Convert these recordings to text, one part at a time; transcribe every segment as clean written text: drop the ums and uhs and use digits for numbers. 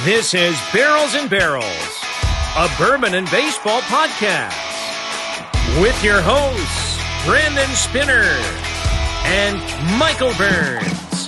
This is Barrels and Barrels, a bourbon and baseball podcast, with your hosts, Brandon Spinner and Michael Burns.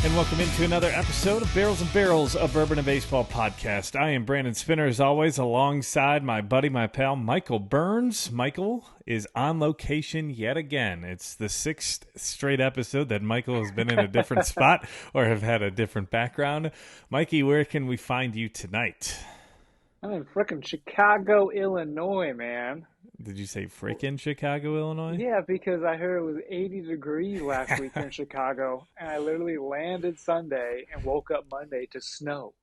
And welcome into another episode of Barrels and Barrels, a bourbon and baseball podcast. I am Brandon Spinner, as always, alongside my buddy, my pal, Michael Burns. Michael is on location yet again. It's the sixth straight episode that Michael has been in a different spot or have had a different background. Mikey, where can we find you tonight? I'm in frickin' Chicago, Illinois, man. Did you say frickin' Chicago, Illinois? Yeah, because I heard it was 80 degrees last week in Chicago, and I literally landed Sunday and woke up Monday to snow.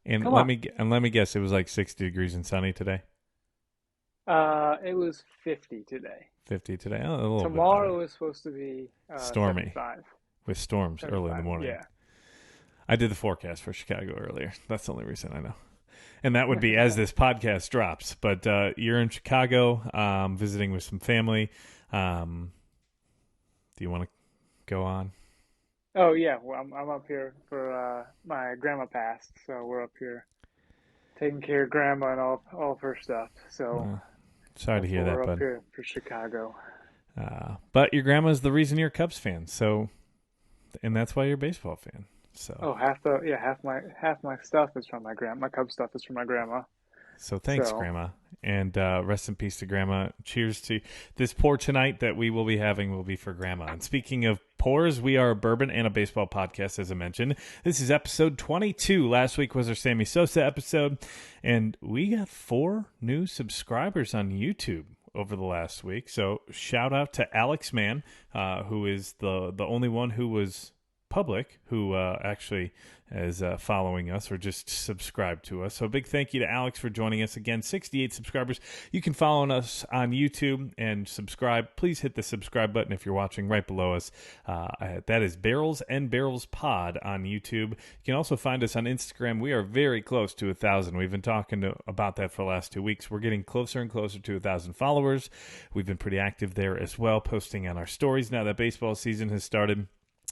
And let me guess, it was like 60 degrees and sunny today? It was 50 today. 50 today? Oh, a little Tomorrow was supposed to be stormy. 75. With storms 75, early in the morning. Yeah. I did the forecast for Chicago earlier. That's the only reason I know. And that would be as this podcast drops. But you're in Chicago, visiting with some family. Do you want to go on? Oh, yeah. Well, I'm up here for my grandma passed, so we're up here taking care of grandma and all of her stuff. So sorry to hear that, we're bud. up here for Chicago. But your grandma's the reason you're a Cubs fan, and that's why you're a baseball fan. So half my stuff is from my grandma. My Cubs stuff is from my grandma. So thanks, Grandma, and rest in peace to Grandma. Cheers to this pour tonight that we will be having will be for Grandma. And speaking of pours, we are a bourbon and a baseball podcast, as I mentioned. This is episode 22. Last week was our Sammy Sosa episode, and we got 4 new subscribers on YouTube over the last week. So shout out to Alex Mann, who is the only one who was public who actually is following us or just subscribed to us. So a big thank you to Alex for joining us again. 68 subscribers. You can follow us on YouTube and subscribe. Please hit the subscribe button if you're watching right below us. That is Barrels and Barrels Pod on YouTube. You can also find us on Instagram. We are very close to 1,000. We've been talking about that for the last 2 weeks. We're getting closer and closer to 1,000 followers. We've been pretty active there as well, posting on our stories now that baseball season has started.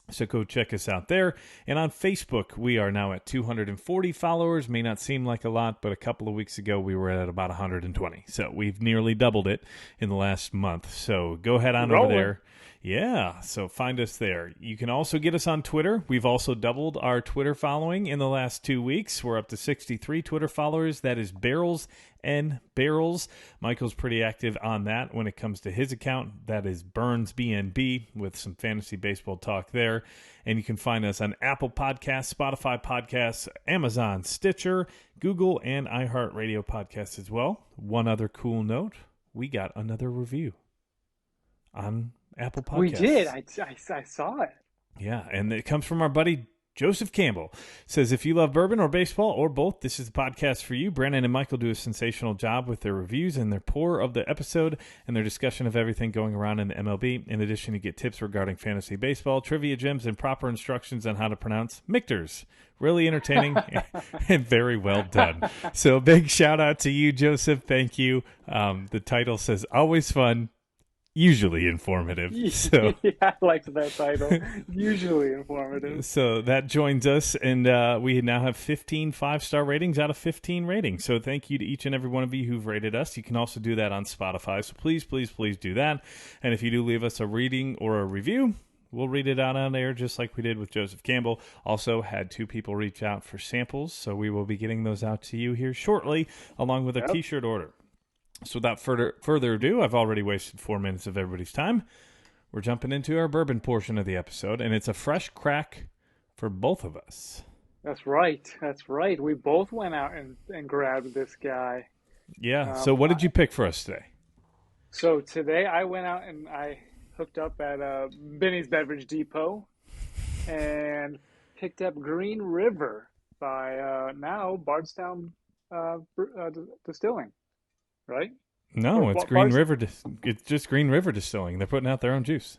So go check us out there. And on Facebook, we are now at 240 followers. May not seem like a lot, but a couple of weeks ago, we were at about 120. So we've nearly doubled it in the last month. So go ahead on over there. Yeah, so find us there. You can also get us on Twitter. We've also doubled our Twitter following in the last 2 weeks. We're up to 63 Twitter followers. That is Barrels and Barrels. Michael's pretty active on that when it comes to his account. That is Burns BNB with some fantasy baseball talk there. And you can find us on Apple Podcasts, Spotify Podcasts, Amazon, Stitcher, Google, and iHeartRadio Podcasts as well. One other cool note, we got another review on Apple Podcasts. We did. I saw it. Yeah, and it comes from our buddy Joseph Campbell. Says, if you love bourbon or baseball or both, this is the podcast for you. Brandon and Michael do a sensational job with their reviews and their pour of the episode and their discussion of everything going around in the MLB. In addition, you get tips regarding fantasy baseball, trivia gems, and proper instructions on how to pronounce Michters. Really entertaining and very well done. So big shout out to you, Joseph. Thank you. The title says, always fun, usually informative. So yeah, I liked that title. Usually informative. So that joins us, and we now have 15 5-star ratings out of 15 ratings. So thank you to each and every one of you who've rated us. You can also do that on Spotify. So please, please, please do that. And if you do leave us a reading or a review, we'll read it out on air just like we did with Joseph Campbell. Also had 2 people reach out for samples, so we will be getting those out to you here shortly, along with a T-shirt order. So without further ado, I've already wasted 4 minutes of everybody's time. We're jumping into our bourbon portion of the episode, and it's a fresh crack for both of us. That's right. That's right. We both went out and grabbed this guy. Yeah. So what did you pick for us today? So today I went out and I hooked up at Benny's Beverage Depot and picked up Green River by now Bardstown Distilling. Right? No, it's Green River. It's just Green River Distilling. They're putting out their own juice.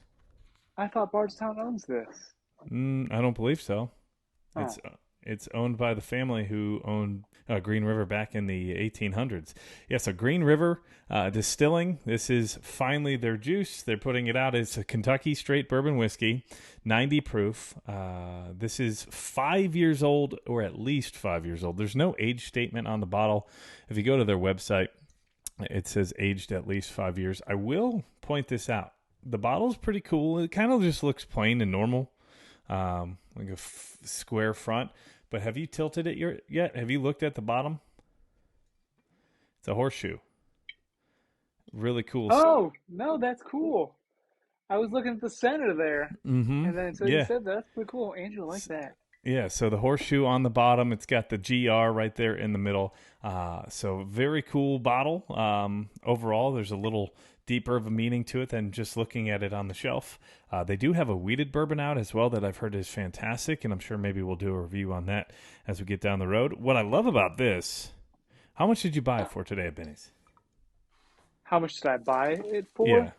I thought Bardstown owns this. I don't believe so. It's It's owned by the family who owned Green River back in the 1800s. Yeah, so Green River Distilling. This is finally their juice. They're putting it out. It's a Kentucky straight bourbon whiskey, 90 proof. This is 5 years old, or at least 5 years old. There's no age statement on the bottle. If you go to their website, it says aged at least 5 years. I will point this out. The bottle's pretty cool. It kind of just looks plain and normal, like a square front. But have you tilted it yet? Have you looked at the bottom? It's a horseshoe. Really cool. Oh, no, that's cool. I was looking at the center there. Mm-hmm. And then so you said that. That's pretty cool. Angel, I like that. Yeah, so the horseshoe on the bottom, it's got the GR right there in the middle. So very cool bottle. Overall, there's a little deeper of a meaning to it than just looking at it on the shelf. They do have a wheated bourbon out as well that I've heard is fantastic, and I'm sure maybe we'll do a review on that as we get down the road. What I love about this, how much did you buy it for today at Benny's? How much did I buy it for? Yeah.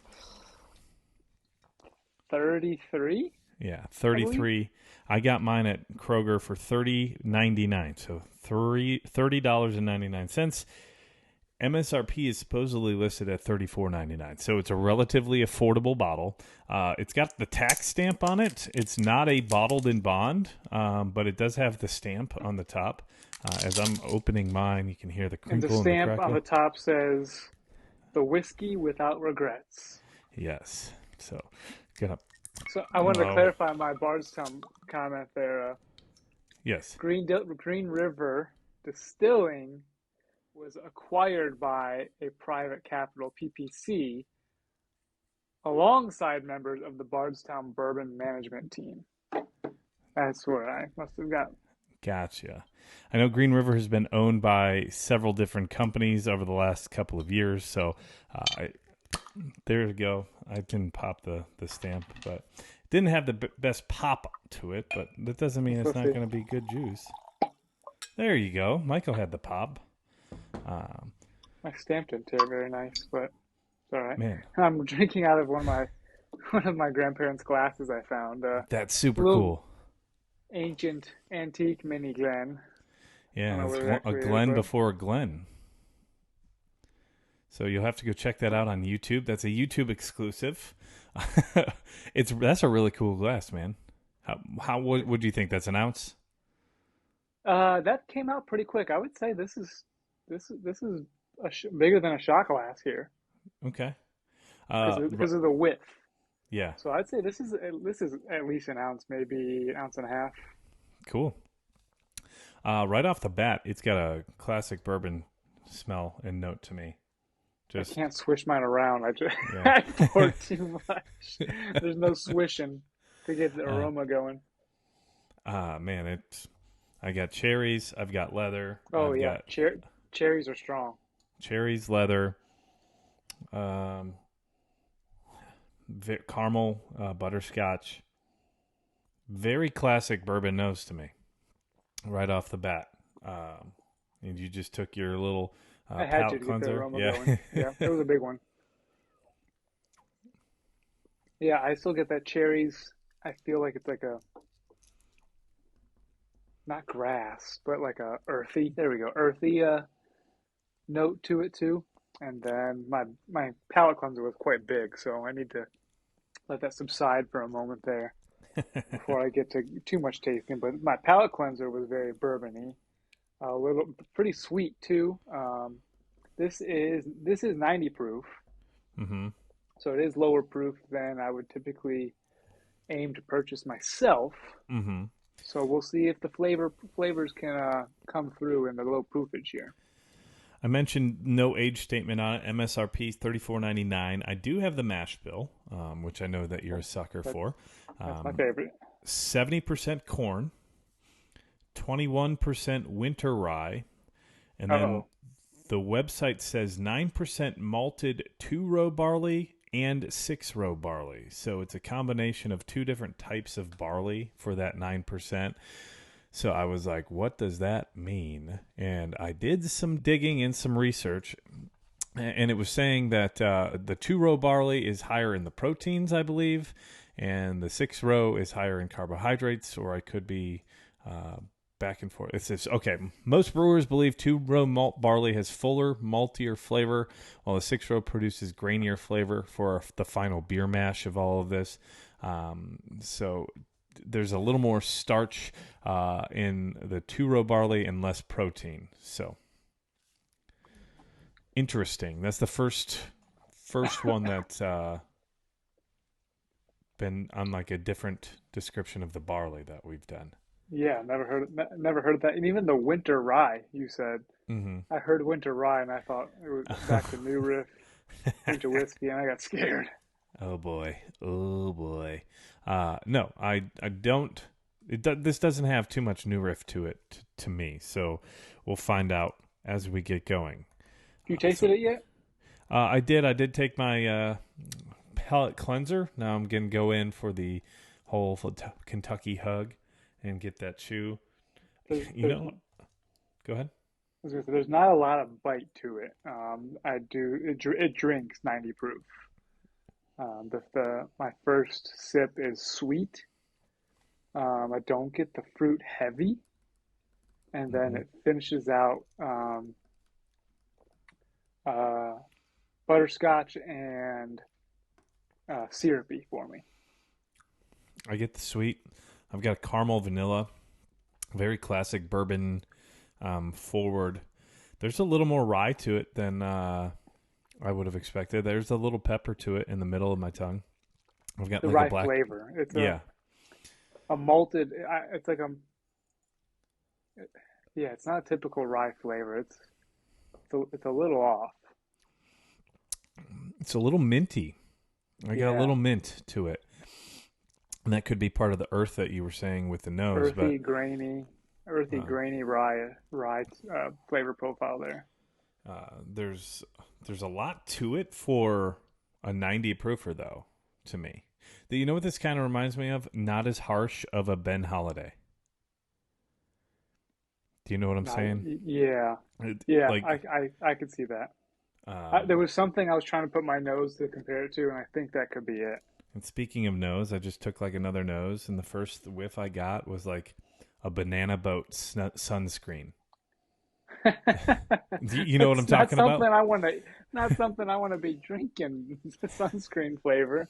33? Yeah, 33. I got mine at Kroger for $30.99, so $30.99. MSRP is supposedly listed at $34.99, so it's a relatively affordable bottle. It's got the tax stamp on it. It's not a bottled in bond, but it does have the stamp on the top. As I'm opening mine, you can hear the crinkle and the stamp crackle. On the top says, "The whiskey without regrets." Yes. So, gonna. So I wanted to clarify my Bardstown comment there. Yes. Green River Distilling was acquired by a private capital, PPC, alongside members of the Bardstown Bourbon Management Team. That's what I must have got. Gotcha. I know Green River has been owned by several different companies over the last couple of years, so there you go. I didn't pop the stamp, but it didn't have the best pop to it, but that doesn't mean it's not going to be good juice. There you go. Michael had the pop. My stamp didn't tear very nice, but it's all right. Man. I'm drinking out of one of my grandparents' glasses I found. That's super cool. Ancient, antique mini Glen. Yeah, it's a Glen before a Glen. So you'll have to go check that out on YouTube. That's a YouTube exclusive. That's a really cool glass, man. What would you think? That's an ounce? That came out pretty quick. I would say this is bigger than a shot glass here. Okay. Because of the width. Yeah. So I'd say this is at least an ounce, maybe an ounce and a half. Cool. Right off the bat, it's got a classic bourbon smell and note to me. I can't swish mine around. I poured too much. There's no swishing to get the aroma going. Man, I got cherries. I've got leather. Oh, yeah. Cherries are strong. Cherries, leather, caramel, butterscotch. Very classic bourbon nose to me, right off the bat. And you just took your little I had to get the aroma going. Yeah, it was a big one. Yeah, I still get that cherries. I feel like it's like not grass, but like a earthy. There we go, earthy note to it too. And then my palate cleanser was quite big, so I need to let that subside for a moment there before I get to too much tasting. But my palate cleanser was very bourbony, pretty sweet too. This is 90 proof, so it is lower proof than I would typically aim to purchase myself. So we'll see if the flavors can come through in the low proofage here. I mentioned no age statement on it. MSRP $34.99. I do have the mash bill, which I know that you're a sucker for. That's my favorite. 70% corn, 21% winter rye, and then the website says 9% malted 2-row barley and 6-row barley. So it's a combination of two different types of barley for that 9%. So I was like, what does that mean? And I did some digging and some research, and it was saying that the 2-row barley is higher in the proteins, I believe, and the 6-row is higher in carbohydrates, or I could be back and forth. It says, okay, most brewers believe 2-row malt barley has fuller, maltier flavor, while a 6-row produces grainier flavor for the final beer mash of all of this. So there's a little more starch in the 2-row barley and less protein. So interesting. That's the first one that's been on like a different description of the barley that we've done. Yeah, never heard of that. And even the winter rye, you said. Mm-hmm. I heard winter rye, and I thought it was back to New Riff, winter whiskey, and I got scared. Oh boy. No, I don't. This doesn't have too much New Riff to it to me. So we'll find out as we get going. You tasted it yet? I did. I did take my palate cleanser. Now I'm gonna go in for the whole Kentucky hug and get that chew. Go ahead. I was gonna say, there's not a lot of bite to it. It drinks 90 proof. My first sip is sweet. I don't get the fruit heavy, and then it finishes out butterscotch and syrupy for me. I get the sweet. I've got a caramel vanilla, very classic bourbon forward. There's a little more rye to it than I would have expected. There's a little pepper to it in the middle of my tongue. I've got the like rye a black flavor. It's a malted. It's like it's not a typical rye flavor. It's a little off. It's a little minty. I got a little mint to it. And that could be part of the earth that you were saying with the nose. Grainy rye flavor profile there. There's a lot to it for a 90 proofer, though, to me. You know what this kind of reminds me of? Not as harsh of a Ben Holiday. Do you know what I'm saying? Yeah. I could see that. There was something I was trying to put my nose to compare it to, and I think that could be it. And speaking of nose, I just took like another nose, and the first whiff I got was like a banana boat sunscreen. You know what I'm talking about? Not something I want to be drinking. Sunscreen flavor.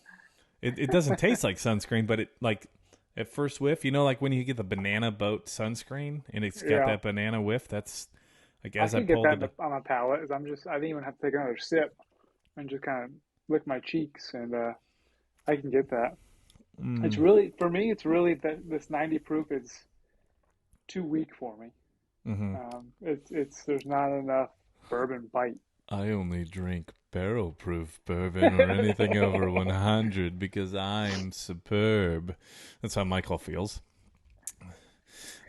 It doesn't taste like sunscreen, but it like at first whiff, like when you get the banana boat sunscreen and it's got that banana whiff. That's like as I pulled it on my palate. I didn't even have to take another sip and just kind of lick my cheeks, and I can get that. It's really, for me, that this 90 proof is too weak for me. Mm-hmm. There's not enough bourbon bite. I only drink barrel-proof bourbon or anything over 100 because I'm superb. That's how Michael feels.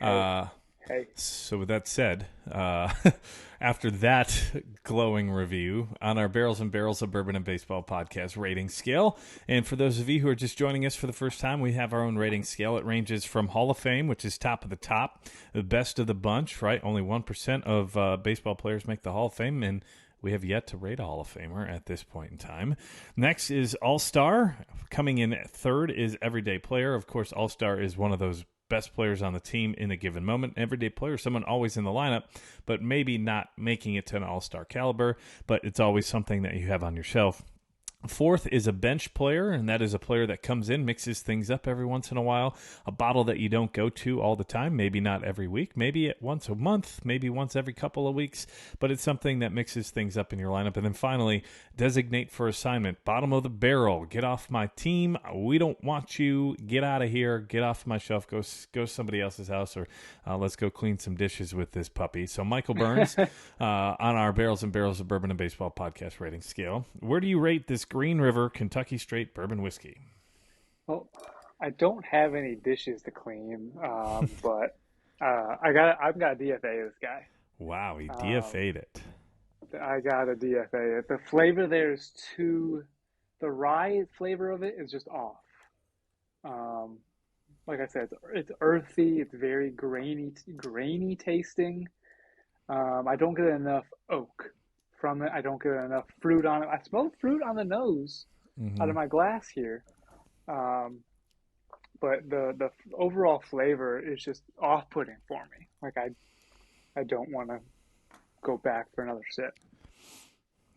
Hey. So with that said, after that glowing review on our Barrels and Barrels of Bourbon and Baseball podcast rating scale, and for those of you who are just joining us for the first time, we have our own rating scale. It ranges from Hall of Fame, which is top of the top, the best of the bunch, right? Only 1% of baseball players make the Hall of Fame, and we have yet to rate a Hall of Famer at this point in time. Next is All-Star. Coming in at third is Everyday Player. Of course, All-Star is one of those best players on the team in a given moment. Everyday player, someone always in the lineup, but maybe not making it to an all-star caliber, but it's always something that you have on your shelf. Fourth is a bench player, and that is a player that comes in, mixes things up every once in a while. A bottle that you don't go to all the time, maybe not every week, maybe once a month, maybe once every couple of weeks, but it's something that mixes things up in your lineup. And then finally, designate for assignment. Bottom of the barrel. Get off my team. We don't want you. Get out of here. Get off my shelf. Go somebody else's house, or let's go clean some dishes with this puppy. So Michael Burns on our Barrels and Barrels of Bourbon and Baseball podcast rating scale. Where do you rate this Green River Kentucky Straight Bourbon Whiskey? Well, I don't have any dishes to clean, but I've got to DFA this guy. Wow, he DFA'd it. I got to DFA it. The flavor there is the rye flavor of it is just off. Like I said, it's earthy. It's very grainy tasting. I don't get enough oak from it. I don't get enough fruit on it. I smell fruit on the nose out of my glass here. But the overall flavor is just off-putting for me. Like I don't want to go back for another sip.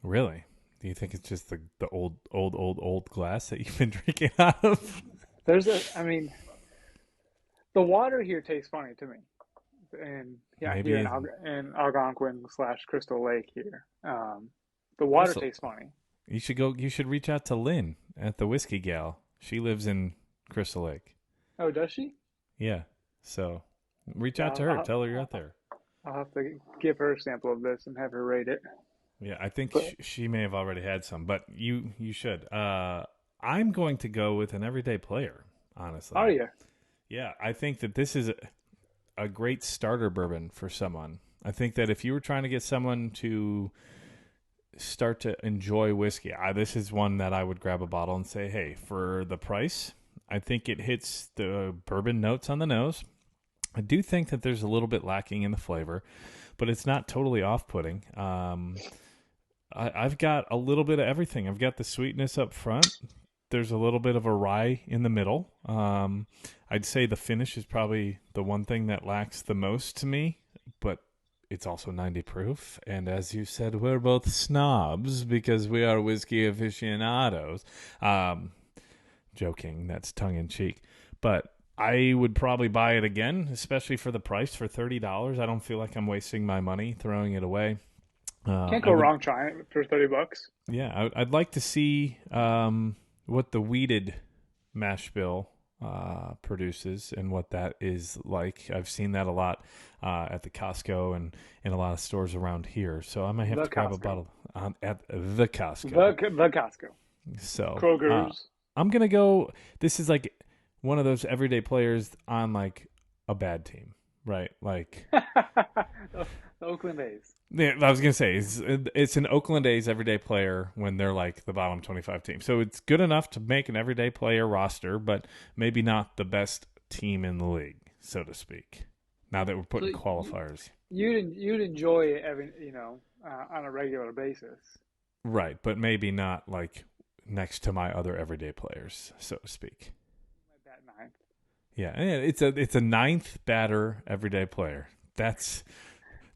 Really? Do you think it's just the old glass that you've been drinking out of? I mean, the water here tastes funny to me. And yeah, Maybe here in Algonquin / Crystal Lake here, the water Crystal. tastes funny. You should go. You should reach out to Lynn at the Whiskey Gal. She lives in Crystal Lake. Oh, does she? Yeah. So reach out to her. Tell her you're out there. I'll have to give her a sample of this and have her rate it. Yeah, I think she may have already had some, but you should. I'm going to go with an everyday player, honestly. Oh, yeah. Yeah, I think that this is a great starter bourbon for someone. I think that if you were trying to get someone to start to enjoy whiskey, this is one that I would grab a bottle and say, hey, for the price, I think it hits the bourbon notes on the nose. I do think that there's a little bit lacking in the flavor, but it's not totally off-putting. I've got a little bit of everything. I've got the sweetness up front. There's a little bit of a rye in the middle. I'd say the finish is probably the one thing that lacks the most to me, but it's also 90 proof. And as you said, we're both snobs because we are whiskey aficionados. Joking, that's tongue-in-cheek. But I would probably buy it again, especially for the price, for $30. I don't feel like I'm wasting my money throwing it away. Can't go wrong trying it for $30. Yeah, I'd like to see what the wheated mash bill produces and what that is like. I've seen that a lot at the Costco and in a lot of stores around here. So I might have to grab a bottle at the Costco. The Costco. So Kroger's. I'm gonna go. This is like one of those everyday players on like a bad team, right? Like The Oakland A's. Yeah, I was gonna say it's an Oakland A's everyday player when they're like the bottom 25 team. So it's good enough to make an everyday player roster, but maybe not the best team in the league, so to speak. Now that we're putting qualifiers, you'd enjoy it on a regular basis, right? But maybe not like next to my other everyday players, so to speak. Bat ninth. Yeah, it's a ninth batter everyday player. That's.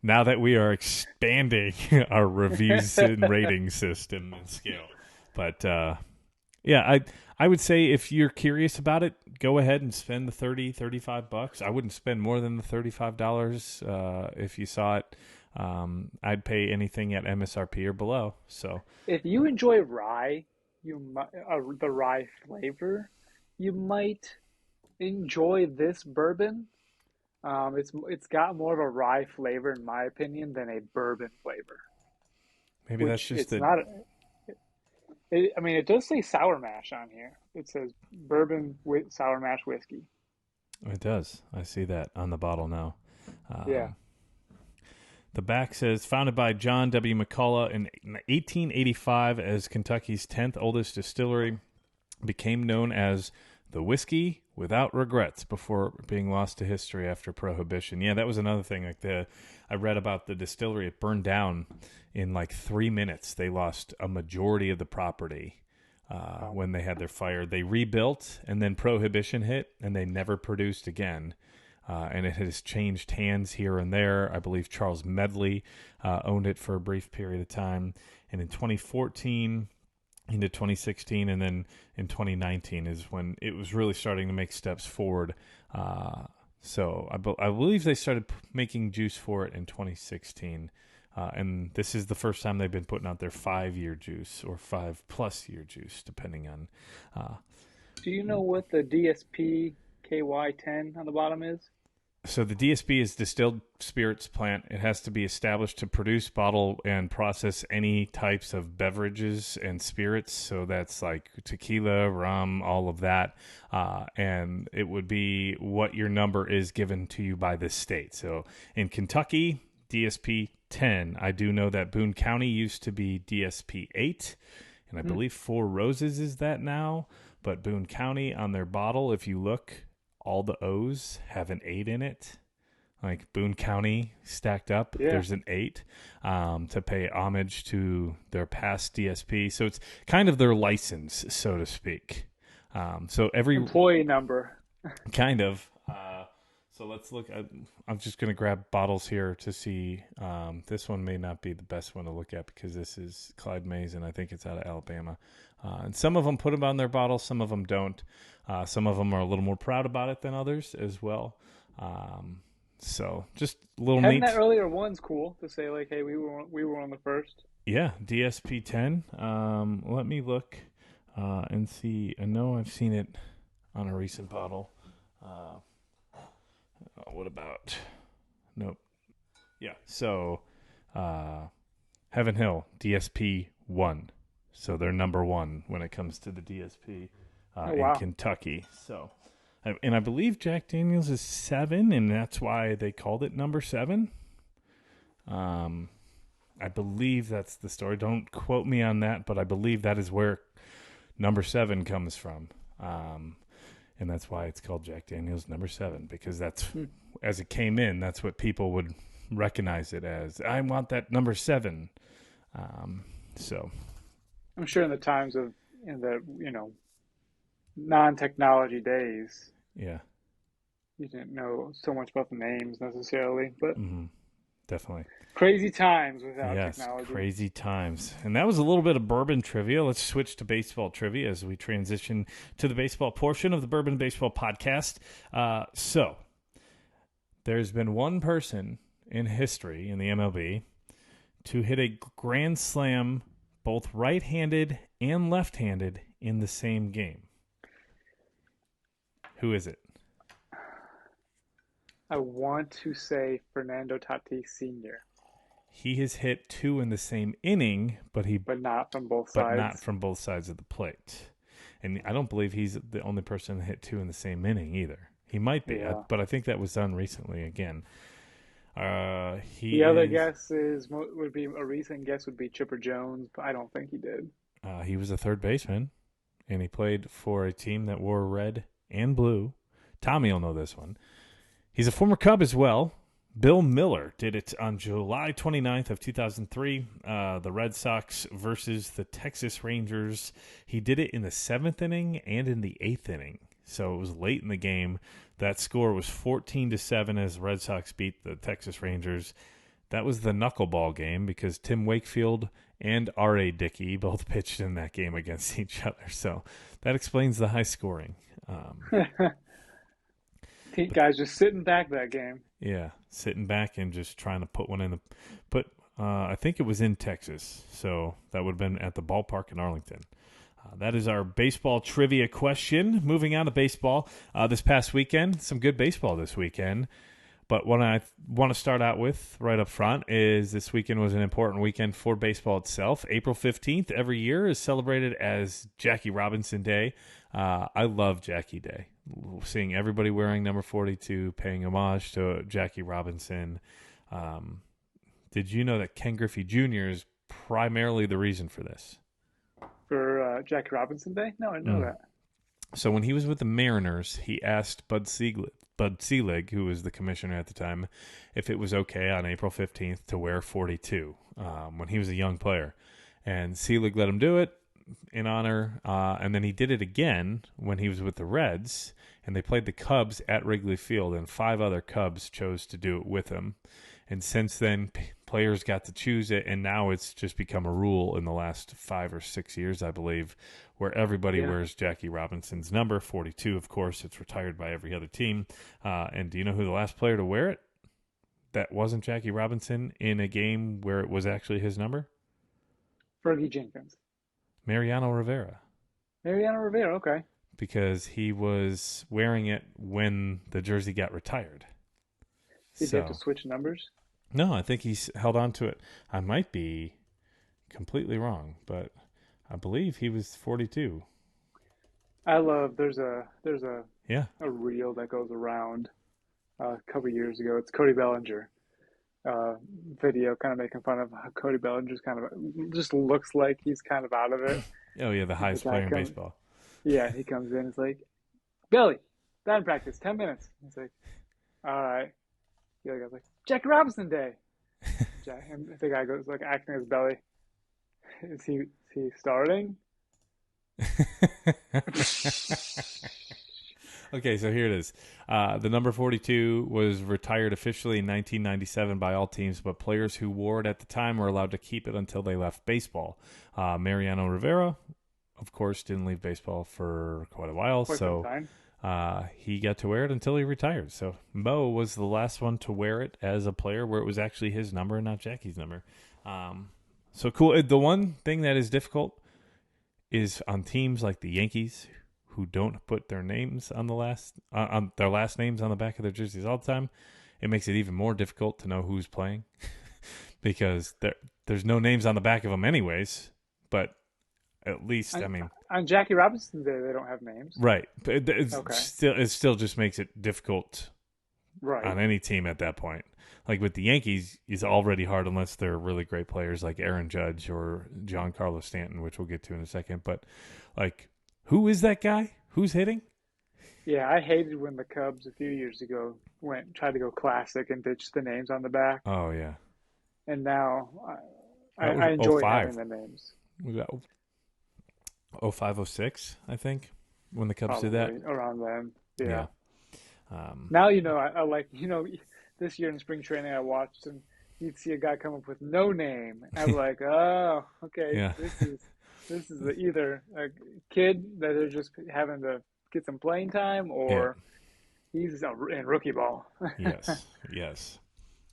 Now that we are expanding our reviews and rating system and scale. But, yeah, I would say if you're curious about it, go ahead and spend the $35. I wouldn't spend more than the $35 if you saw it. I'd pay anything at MSRP or below. So if you enjoy rye, the rye flavor, you might enjoy this bourbon. It's got more of a rye flavor, in my opinion, than a bourbon flavor. Maybe that's just it does say sour mash on here. It says bourbon with sour mash whiskey. It does. I see that on the bottle now. Yeah. The back says, founded by John W. McCullough in 1885 as Kentucky's 10th oldest distillery, became known as the whiskey without regrets before being lost to history after Prohibition. Yeah, that was another thing. I read about the distillery. It burned down in like 3 minutes. They lost a majority of the property when they had their fire. They rebuilt, and then Prohibition hit, and they never produced again. And it has changed hands here and there. I believe Charles Medley owned it for a brief period of time. And in 2014... into 2016, and then in 2019 is when it was really starting to make steps forward. So I believe they started making juice for it in 2016. And this is the first time they've been putting out their 5-year juice or 5+ year juice, depending on. Do you know what the DSP KY10 on the bottom is? So the DSP is distilled spirits plant. It has to be established to produce, bottle, and process any types of beverages and spirits. So that's like tequila, rum, all of that. And it would be what your number is given to you by the state. So in Kentucky, DSP 10. I do know that Boone County used to be DSP 8. And I believe Four Roses is that now. But Boone County on their bottle, if you look, all the O's have an 8 in it. Like Boone County stacked up, There's an 8 to pay homage to their past DSP. So it's kind of their license, so to speak. So every employee number. kind of. So let's look at, I'm just going to grab bottles here to see. This one may not be the best one to look at because this is Clyde Mays, and I think it's out of Alabama. And some of them put them on their bottles, some of them don't. Some of them are a little more proud about it than others as well. So just a little Having neat. that earlier one's cool to say like, hey, we were on the first. Yeah, DSP 10. Let me look and see. I know I've seen it on a recent bottle. What about? Nope. Yeah. So, Heaven Hill DSP 1. So they're number 1 when it comes to the DSP in Kentucky. So, and I believe Jack Daniels is 7, and that's why they called it number 7. I believe that's the story. Don't quote me on that, but I believe that is where number 7 comes from. And that's why it's called Jack Daniels number 7, because that's as it came in, that's what people would recognize it as. I want that number 7. So I'm sure in the times of non-technology days, yeah, you didn't know so much about the names necessarily, but definitely crazy times without technology. Yes, crazy times. And that was a little bit of bourbon trivia. Let's switch to baseball trivia as we transition to the baseball portion of the Bourbon Baseball Podcast. So there's been one person in history in the MLB to hit a grand slam both right-handed and left-handed in the same game. Who is it? I want to say Fernando Tatis Sr. He has hit 2 in the same inning, but not from both sides. But not from both sides of the plate. And I don't believe he's the only person that hit 2 in the same inning either. He might be, but I think that was done recently again. Other guess would be a recent guess would be Chipper Jones, but I don't think he did. He was a third baseman, and he played for a team that wore red and blue. Tommy will know this one. He's a former Cub as well. Bill Miller did it on July 29th of 2003, the Red Sox versus the Texas Rangers. He did it in the 7th inning and in the 8th inning, so it was late in the game. That score was 14-7 as the Red Sox beat the Texas Rangers. That was the knuckleball game because Tim Wakefield and R.A. Dickey both pitched in that game against each other, so that explains the high scoring. Guys just sitting back that game. Yeah, sitting back and just trying to put one in the I think it was in Texas, so that would have been at the ballpark in Arlington. That is our baseball trivia question. Moving on to baseball, this past weekend, some good baseball this weekend. But what I want to start out with right up front is this weekend was an important weekend for baseball itself. April 15th every year is celebrated as Jackie Robinson Day. I love Jackie Day. Seeing everybody wearing number 42, paying homage to Jackie Robinson. Did you know that Ken Griffey Jr. is primarily the reason for this? For Jackie Robinson Day? No, I didn't know that. So when he was with the Mariners, he asked Bud Selig, who was the commissioner at the time, if it was okay on April 15th to wear 42 when he was a young player. And Selig let him do it in honor, and then he did it again when he was with the Reds, and they played the Cubs at Wrigley Field, and 5 other Cubs chose to do it with him. And since then, players got to choose it, and now it's just become a rule in the last 5 or 6 years, I believe, where everybody wears Jackie Robinson's number, 42, of course. It's retired by every other team. And do you know who the last player to wear it that wasn't Jackie Robinson in a game where it was actually his number? Fergie Jenkins. Mariano Rivera. Mariano Rivera, okay. Because he was wearing it when the jersey got retired. Did he have to switch numbers? No, I think he's held on to it. I might be completely wrong, but I believe he was 42. I love there's a reel that goes around a couple years ago. It's Cody Bellinger video, kind of making fun of how Cody Bellinger just looks like he's kind of out of it. Oh yeah, the highest player in baseball. Yeah, he comes in. It's like, Billy, batting practice, 10 minutes. He's like, all right. The other guy's like, Jackie Robinson Day. And the guy goes like acting as Belly. Is he Okay, so here it is. The number 42 was retired officially in 1997 by all teams, but players who wore it at the time were allowed to keep it until they left baseball. Mariano Rivera, of course, didn't leave baseball for quite a while, Quite so some he got to wear it until he retired. So Mo was the last one to wear it as a player, where it was actually his number and not Jackie's number. So cool. The one thing that is difficult is on teams like the Yankees, who don't put their names on their last names on the back of their jerseys all the time. It makes it even more difficult to know who's playing because there's no names on the back of them anyways. But at least, on Jackie Robinson's Day, they don't have names. Right. But Okay. it still just makes it difficult Right. on any team at that point. Like with the Yankees, it's already hard unless they're really great players like Aaron Judge or Giancarlo Stanton, which we'll get to in a second. But like, who is that guy? Who's hitting? Yeah, I hated when the Cubs a few years ago tried to go classic and ditch the names on the back. Oh, yeah. And now That was I enjoy 05. having the names. Was that 05, 06, I think, when the Cubs Probably did that? around then. Yeah. Yeah. Now, I like, this year in spring training I watched and you'd see a guy come up with no name. I was like, oh, okay, Yeah. this is either a kid that they're just having to get some playing time or he's in rookie ball. Yes.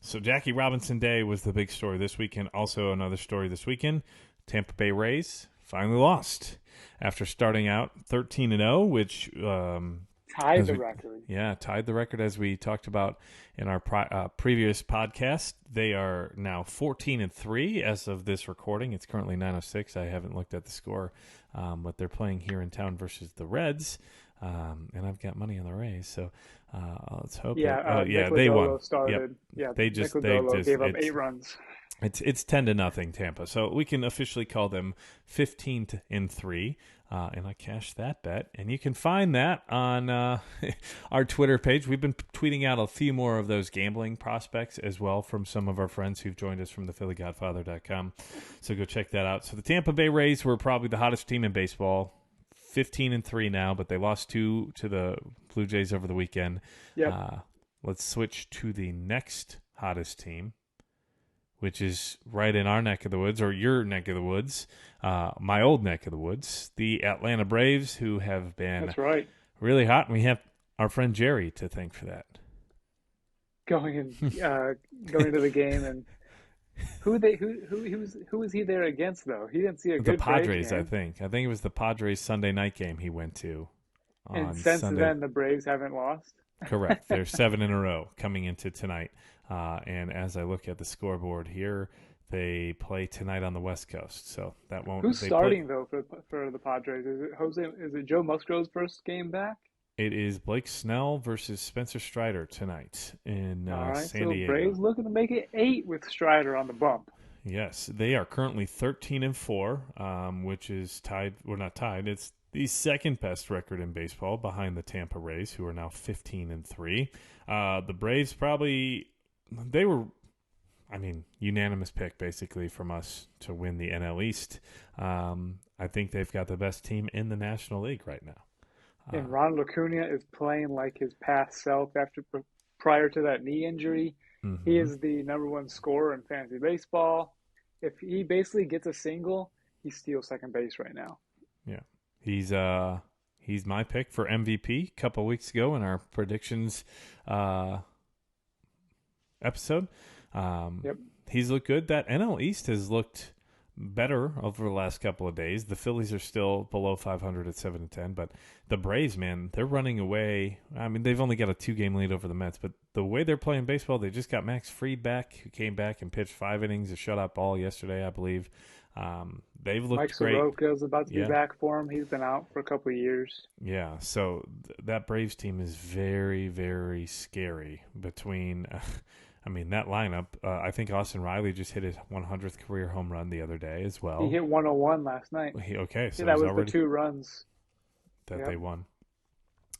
So Jackie Robinson Day was the big story this weekend. Also another story this weekend, Tampa Bay Rays finally lost after starting out 13-0, which tied the record. Yeah, tied the record as we talked about in our previous podcast. They are now 14-3 as of this recording. It's currently 9:06. I haven't looked at the score, but they're playing here in town versus the Reds, and I've got money on the Rays. So let's hope. Yeah, they won. Started. Yep. Yeah, they gave up 8 runs. It's 10-0 Tampa, so we can officially call them 15-3, and I cashed that bet. And you can find that on our Twitter page. We've been tweeting out a few more of those gambling prospects as well from some of our friends who've joined us from the PhillyGodfather.com. So go check that out. So the Tampa Bay Rays were probably the hottest team in baseball. 15-3 now, but they lost 2 to the Blue Jays over the weekend. Yep. Let's switch to the next hottest team, which is right in our neck of the woods, or your neck of the woods, my old neck of the woods, the Atlanta Braves, who have been That's right. really hot. And we have our friend Jerry to thank for that. Going to the game, and who was he there against though? He didn't see a The good Braves Padres, game. I think it was the Padres Sunday night game he went to. And since Sunday. then, the Braves haven't lost. Correct. They're 7 in a row coming into tonight. And as I look at the scoreboard here, they play tonight on the West Coast. So that won't. Who's starting though for the Padres? Is it Joe Musgrove's first game back? It is Blake Snell versus Spencer Strider tonight in All right, San Diego. Braves looking to make it 8 with Strider on the bump. Yes, they are currently 13-4, which is tied. Well, not tied. It's the second best record in baseball behind the Tampa Rays, who are now 15-3. The Braves they were, unanimous pick basically from us to win the NL East. I think they've got the best team in the National League right now. And Ronald Acuna is playing like his past self prior to that knee injury. Mm-hmm. He is the number 1 scorer in fantasy baseball. If he basically gets a single, he steals second base right now. Yeah. He's my pick for MVP a couple weeks ago in our predictions episode. Yep. He's looked good. That NL East has looked better over the last couple of days. The Phillies are still below 500 at 7-10, but the Braves, man, they're running away. I mean, they've only got a 2-game lead over the Mets, but the way they're playing baseball, they just got Max Fried back, who came back and pitched 5 innings, a shutout ball yesterday, I believe. They've looked Mike great. Soroka's about to be back for him. He's been out for a couple of years. Yeah, so that Braves team is very, very scary between that lineup. I think Austin Riley just hit his 100th career home run the other day as well. He hit 101 last night. So that was already the 2 runs that they won.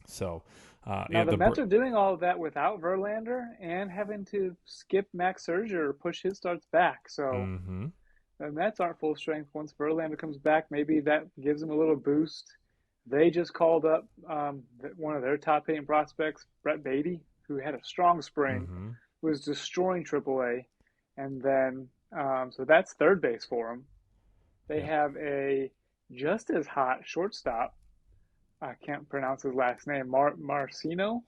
So now the Mets are doing all of that without Verlander and having to skip Max Scherzer or push his starts back. So the Mets aren't full strength. Once Verlander comes back, maybe that gives them a little boost. They just called up one of their top hitting prospects, Brett Beatty, who had a strong spring, Mm-hmm. was destroying AAA, and then so that's third base for them. They have a just as hot shortstop. I can't pronounce his last name. Marcino.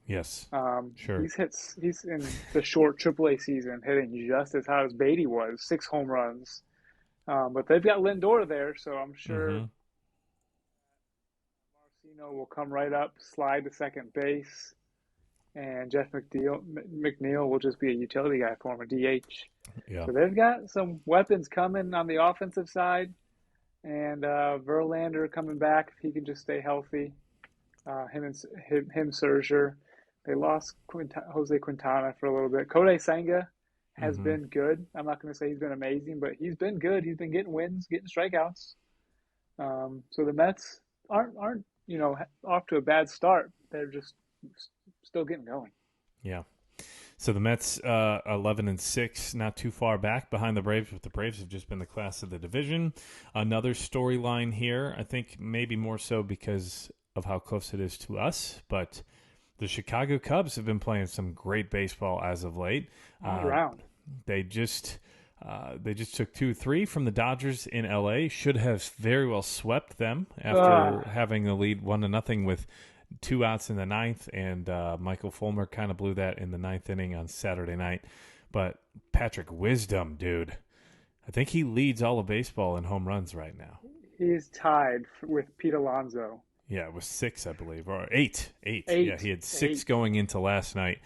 Yes. Sure. He's in the short AAA season hitting just as hot as Beatty was, 6 home runs. But they've got Lindor there, so I'm sure Marcino will come right up, slide to second base, and Jeff McNeil will just be a utility guy for him, a DH. Yeah. So they've got some weapons coming on the offensive side, and Verlander coming back if he can just stay healthy. Him, Scherzer. They lost Jose Quintana for a little bit. Kodai Senga has been good. I'm not going to say he's been amazing, but he's been good. He's been getting wins, getting strikeouts. So the Mets aren't off to a bad start. They're just still getting going. Yeah. So the Mets 11-6, not too far back behind the Braves, but the Braves have just been the class of the division. Another storyline here, I think maybe more so because of how close it is to us, but the Chicago Cubs have been playing some great baseball as of late. All around. They just took 2-3 from the Dodgers in LA. Should have very well swept them after having the lead 1-0 with 2 outs in the ninth, and Michael Fulmer kind of blew that in the ninth inning on Saturday night. But Patrick Wisdom, dude, I think he leads all of baseball in home runs right now. He's tied with Pete Alonso. Yeah, it was 6, I believe, or 8. Yeah, he had 6 going into last night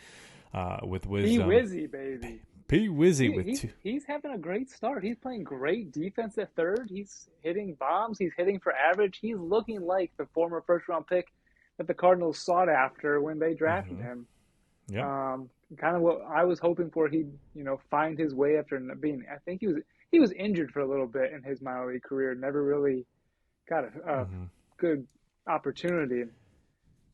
with Wisdom. P-Wizzy, baby. P-Wizzy with 2. He's having a great start. He's playing great defense at third. He's hitting bombs. He's hitting for average. He's looking like the former first-round pick that the Cardinals sought after when they drafted him. Yeah. Kind of what I was hoping for. He'd find his way after being. I think he was injured for a little bit in his minor league career. Never really got a good opportunity.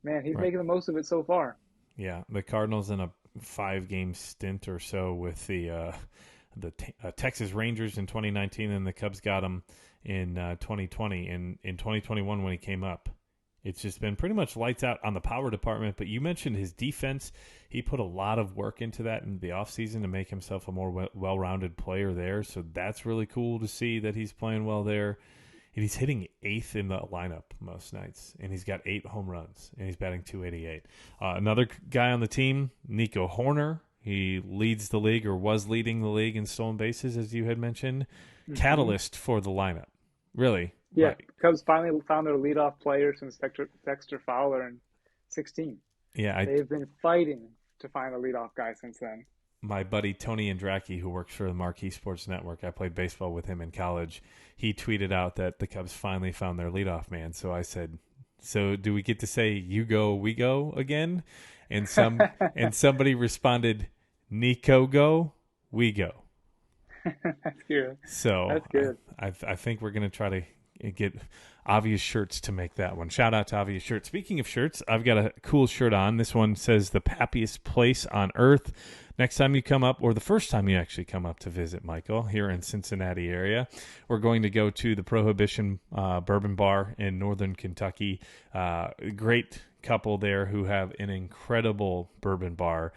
Man, he's making the most of it so far. Yeah, the Cardinals in a 5-game stint or so with the Texas Rangers in 2019, and the Cubs got him in 2020. And in 2021 when he came up, it's just been pretty much lights out on the power department. But you mentioned his defense. He put a lot of work into that in the offseason to make himself a more well-rounded player there. So that's really cool to see that he's playing well there. And he's hitting 8th in the lineup most nights, and he's got 8 home runs, and he's batting .288. Another guy on the team, Nico Horner. He leads the league, or was leading the league in stolen bases, as you had mentioned. Catalyst for the lineup, really. Yeah, Right. Cubs finally found their leadoff player since Dexter Fowler in 2016. Yeah, they've been fighting to find a leadoff guy since then. My buddy Tony Andracki, who works for the Marquee Sports Network, I played baseball with him in college. He tweeted out that the Cubs finally found their leadoff man. So I said, "So do we get to say you go, we go again?" And somebody responded, "Nico go, we go." That's good. So that's good. I think we're going to try to get Obvious Shirts to make that one. Shout out to Obvious Shirts. Speaking of shirts, I've got a cool shirt on. This one says "The Happiest Place on Earth." Next time you come up, or the first time you actually come up to visit Michael here in Cincinnati area, we're going to go to the Prohibition Bourbon Bar in northern Kentucky. Great couple there who have an incredible bourbon bar.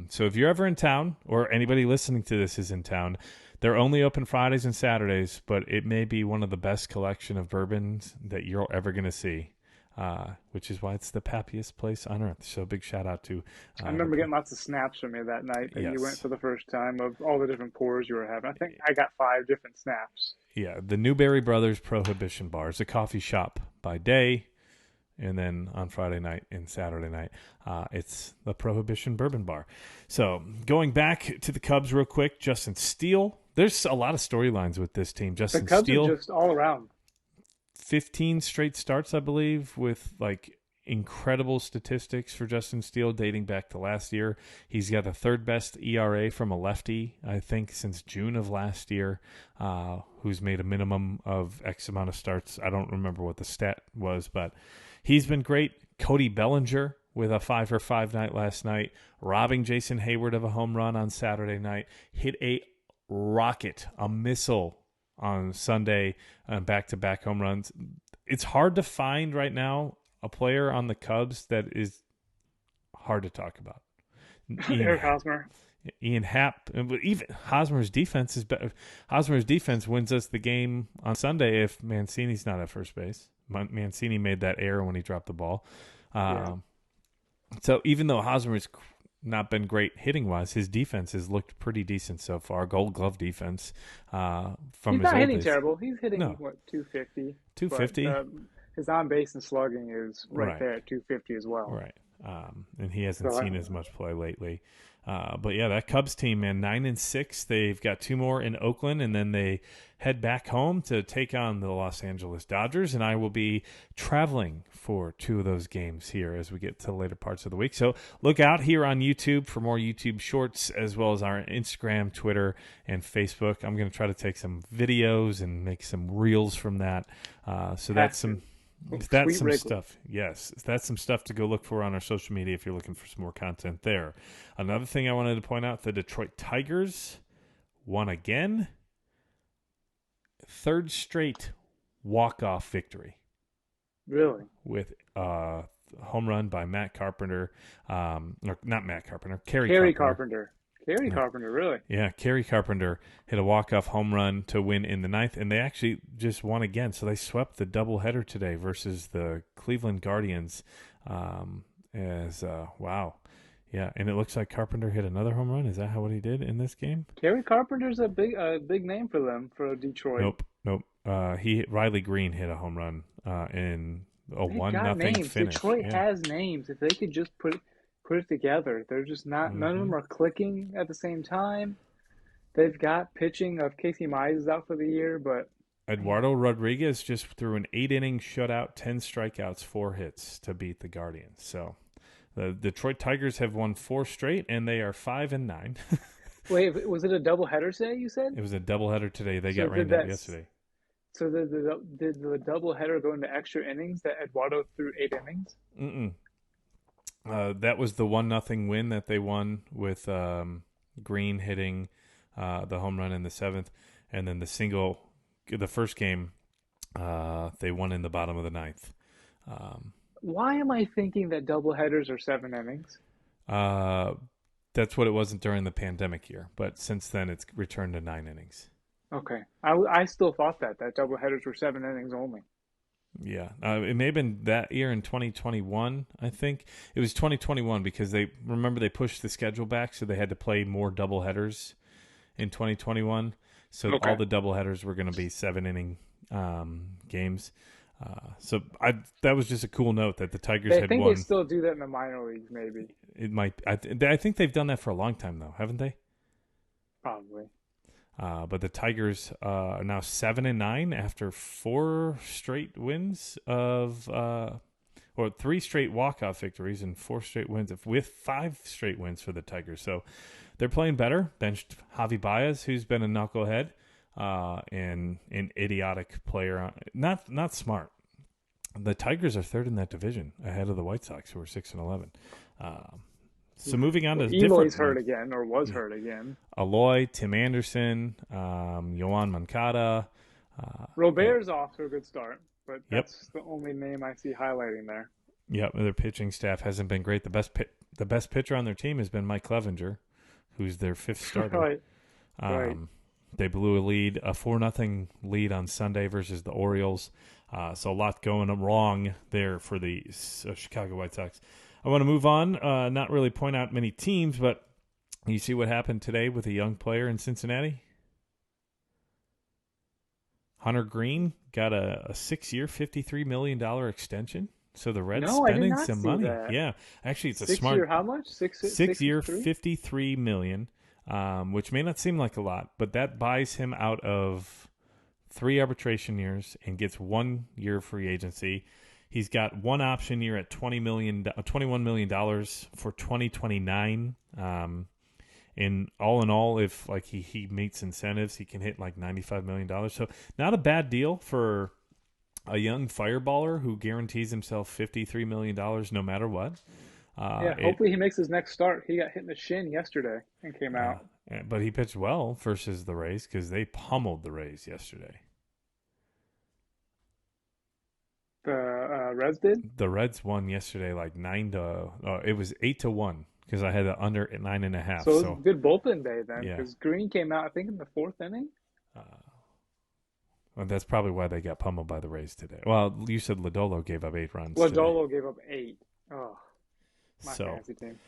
So if you're ever in town, or anybody listening to this is in town, they're only open Fridays and Saturdays, but it may be one of the best collection of bourbons that you're ever going to see. Which is why it's the happiest place on earth. So big shout out to... I remember getting lots of snaps from you that night that you went for the first time of all the different pours you were having. I think I got 5 different snaps. Yeah, the Newberry Brothers Prohibition Bar is a coffee shop by day, and then on Friday night and Saturday night, it's the Prohibition Bourbon Bar. So going back to the Cubs real quick, Justin Steele. There's a lot of storylines with this team. Justin the Cubs Steele, are just all around. 15 straight starts, I believe, with like incredible statistics for Justin Steele dating back to last year. He's got the 3rd best ERA from a lefty, I think, since June of last year, who's made a minimum of X amount of starts. I don't remember what the stat was, but he's been great. Cody Bellinger with a 5-for-5 night last night, robbing Jason Hayward of a home run on Saturday night, hit a rocket, a missile on Sunday, back-to-back home runs. It's hard to find right now a player on the Cubs that is hard to talk about. Eric Hosmer. Ian Happ, but even Hosmer's defense is better. Hosmer's defense wins us the game on Sunday if Mancini's not at first base. Mancini made that error when he dropped the ball. So even though Hosmer's not been great hitting wise, his defense has looked pretty decent so far. Gold Glove defense. From He's not hitting terrible. He's hitting 250. 250. His on base and slugging is right there at 250 as well. Right. And he hasn't seen as much play lately. But yeah, that Cubs team, man, 9-6. They've got 2 more in Oakland, and then they head back home to take on the Los Angeles Dodgers. And I will be traveling for 2 of those games here as we get to the later parts of the week. So look out here on YouTube for more YouTube shorts, as well as our Instagram, Twitter, and Facebook. I'm going to try to take some videos and make some reels from that. So that's some. That's some stuff. Yes, that's some stuff to go look for on our social media if you're looking for some more content there. Another thing I wanted to point out, the Detroit Tigers won again. 3rd straight walk-off victory. Really? With home run by Matt Carpenter. Or not Matt Carpenter, Kerry Carpenter. Kerry Carpenter, really? Yeah, Kerry Carpenter hit a walk-off home run to win in the 9th, and they actually just won again. So they swept the doubleheader today versus the Cleveland Guardians. Wow. Yeah, and it looks like Carpenter hit another home run. Is that what he did in this game? Kerry Carpenter's a big name for them, for Detroit. Nope. Riley Green hit a home run in a 1-0 finish. Detroit has names. If they could just put it together. They're just not. None of them are clicking at the same time. They've got pitching of Casey Mize is out for the year, but Eduardo Rodriguez just threw an 8-inning shutout, 10 strikeouts, 4 hits to beat the Guardians. So the Detroit Tigers have won 4 straight, and they are 5-9. Wait, was it a doubleheader today? You said it was a doubleheader today. They got rained out yesterday. So did the doubleheader go into extra innings that Eduardo threw 8 innings? Mm-mm. That was the 1-0 win that they won with Green hitting the home run in the 7th, and then the first game they won in the bottom of the 9th. Why am I thinking that doubleheaders are 7 innings? That's what it wasn't during the pandemic year, but since then it's returned to 9 innings. Okay, I still thought that doubleheaders were 7 innings only. Yeah, it may have been that year in 2021, I think. It was 2021 because they pushed the schedule back, so they had to play more doubleheaders in 2021. So all the doubleheaders were going to be 7-inning games. So that was just a cool note that the Tigers had won. I think they still do that in the minor leagues, maybe. It might. I think they've done that for a long time, though, haven't they? Probably. But the Tigers are now 7-9 after 4 straight wins or 3 straight walk-off victories and 4 straight wins with 5 straight wins for the Tigers. So they're playing better. Benched Javi Baez, who's been a knucklehead and an idiotic player. Not smart. The Tigers are 3rd in that division, ahead of the White Sox, who are 6-11. So moving on to Eloy's hurt again, or was hurt again. Eloy, Tim Anderson, Yoan Moncada. Robert's off to a good start, but that's the only name I see highlighting there. Yep, their pitching staff hasn't been great. The best pitcher on their team has been Mike Clevenger, who's their 5th starter. Right. They blew a 4-0 lead on Sunday versus the Orioles. So a lot going wrong there for the Chicago White Sox. I want to move on, not really point out many teams, but you see what happened today with a young player in Cincinnati? Hunter Green got a 6-year, $53 million extension. So the Reds spending some money. That. Yeah, actually, it's a 6 smart. Year, how much? 6-year, $53 million, which may not seem like a lot, but that buys him out of 3 arbitration years and gets 1 year free agency. He's got 1 option year at $21 million for 2029. And all in all, if like he meets incentives, he can hit like $95 million. So not a bad deal for a young fireballer who guarantees himself $53 million no matter what. Hopefully he makes his next start. He got hit in the shin yesterday and came out. But he pitched well versus the Rays because they pummeled the Rays yesterday. The Reds did? The Reds won yesterday like 8-1 because I had it under at 9.5. So it was a good bullpen day then, Yeah. because Green came out, I think, in the fourth inning. Well, that's probably why they got pummeled by the Rays today. Well, you said Lodolo gave up 8 runs. Lodolo gave up 8. Oh, my fantasy team.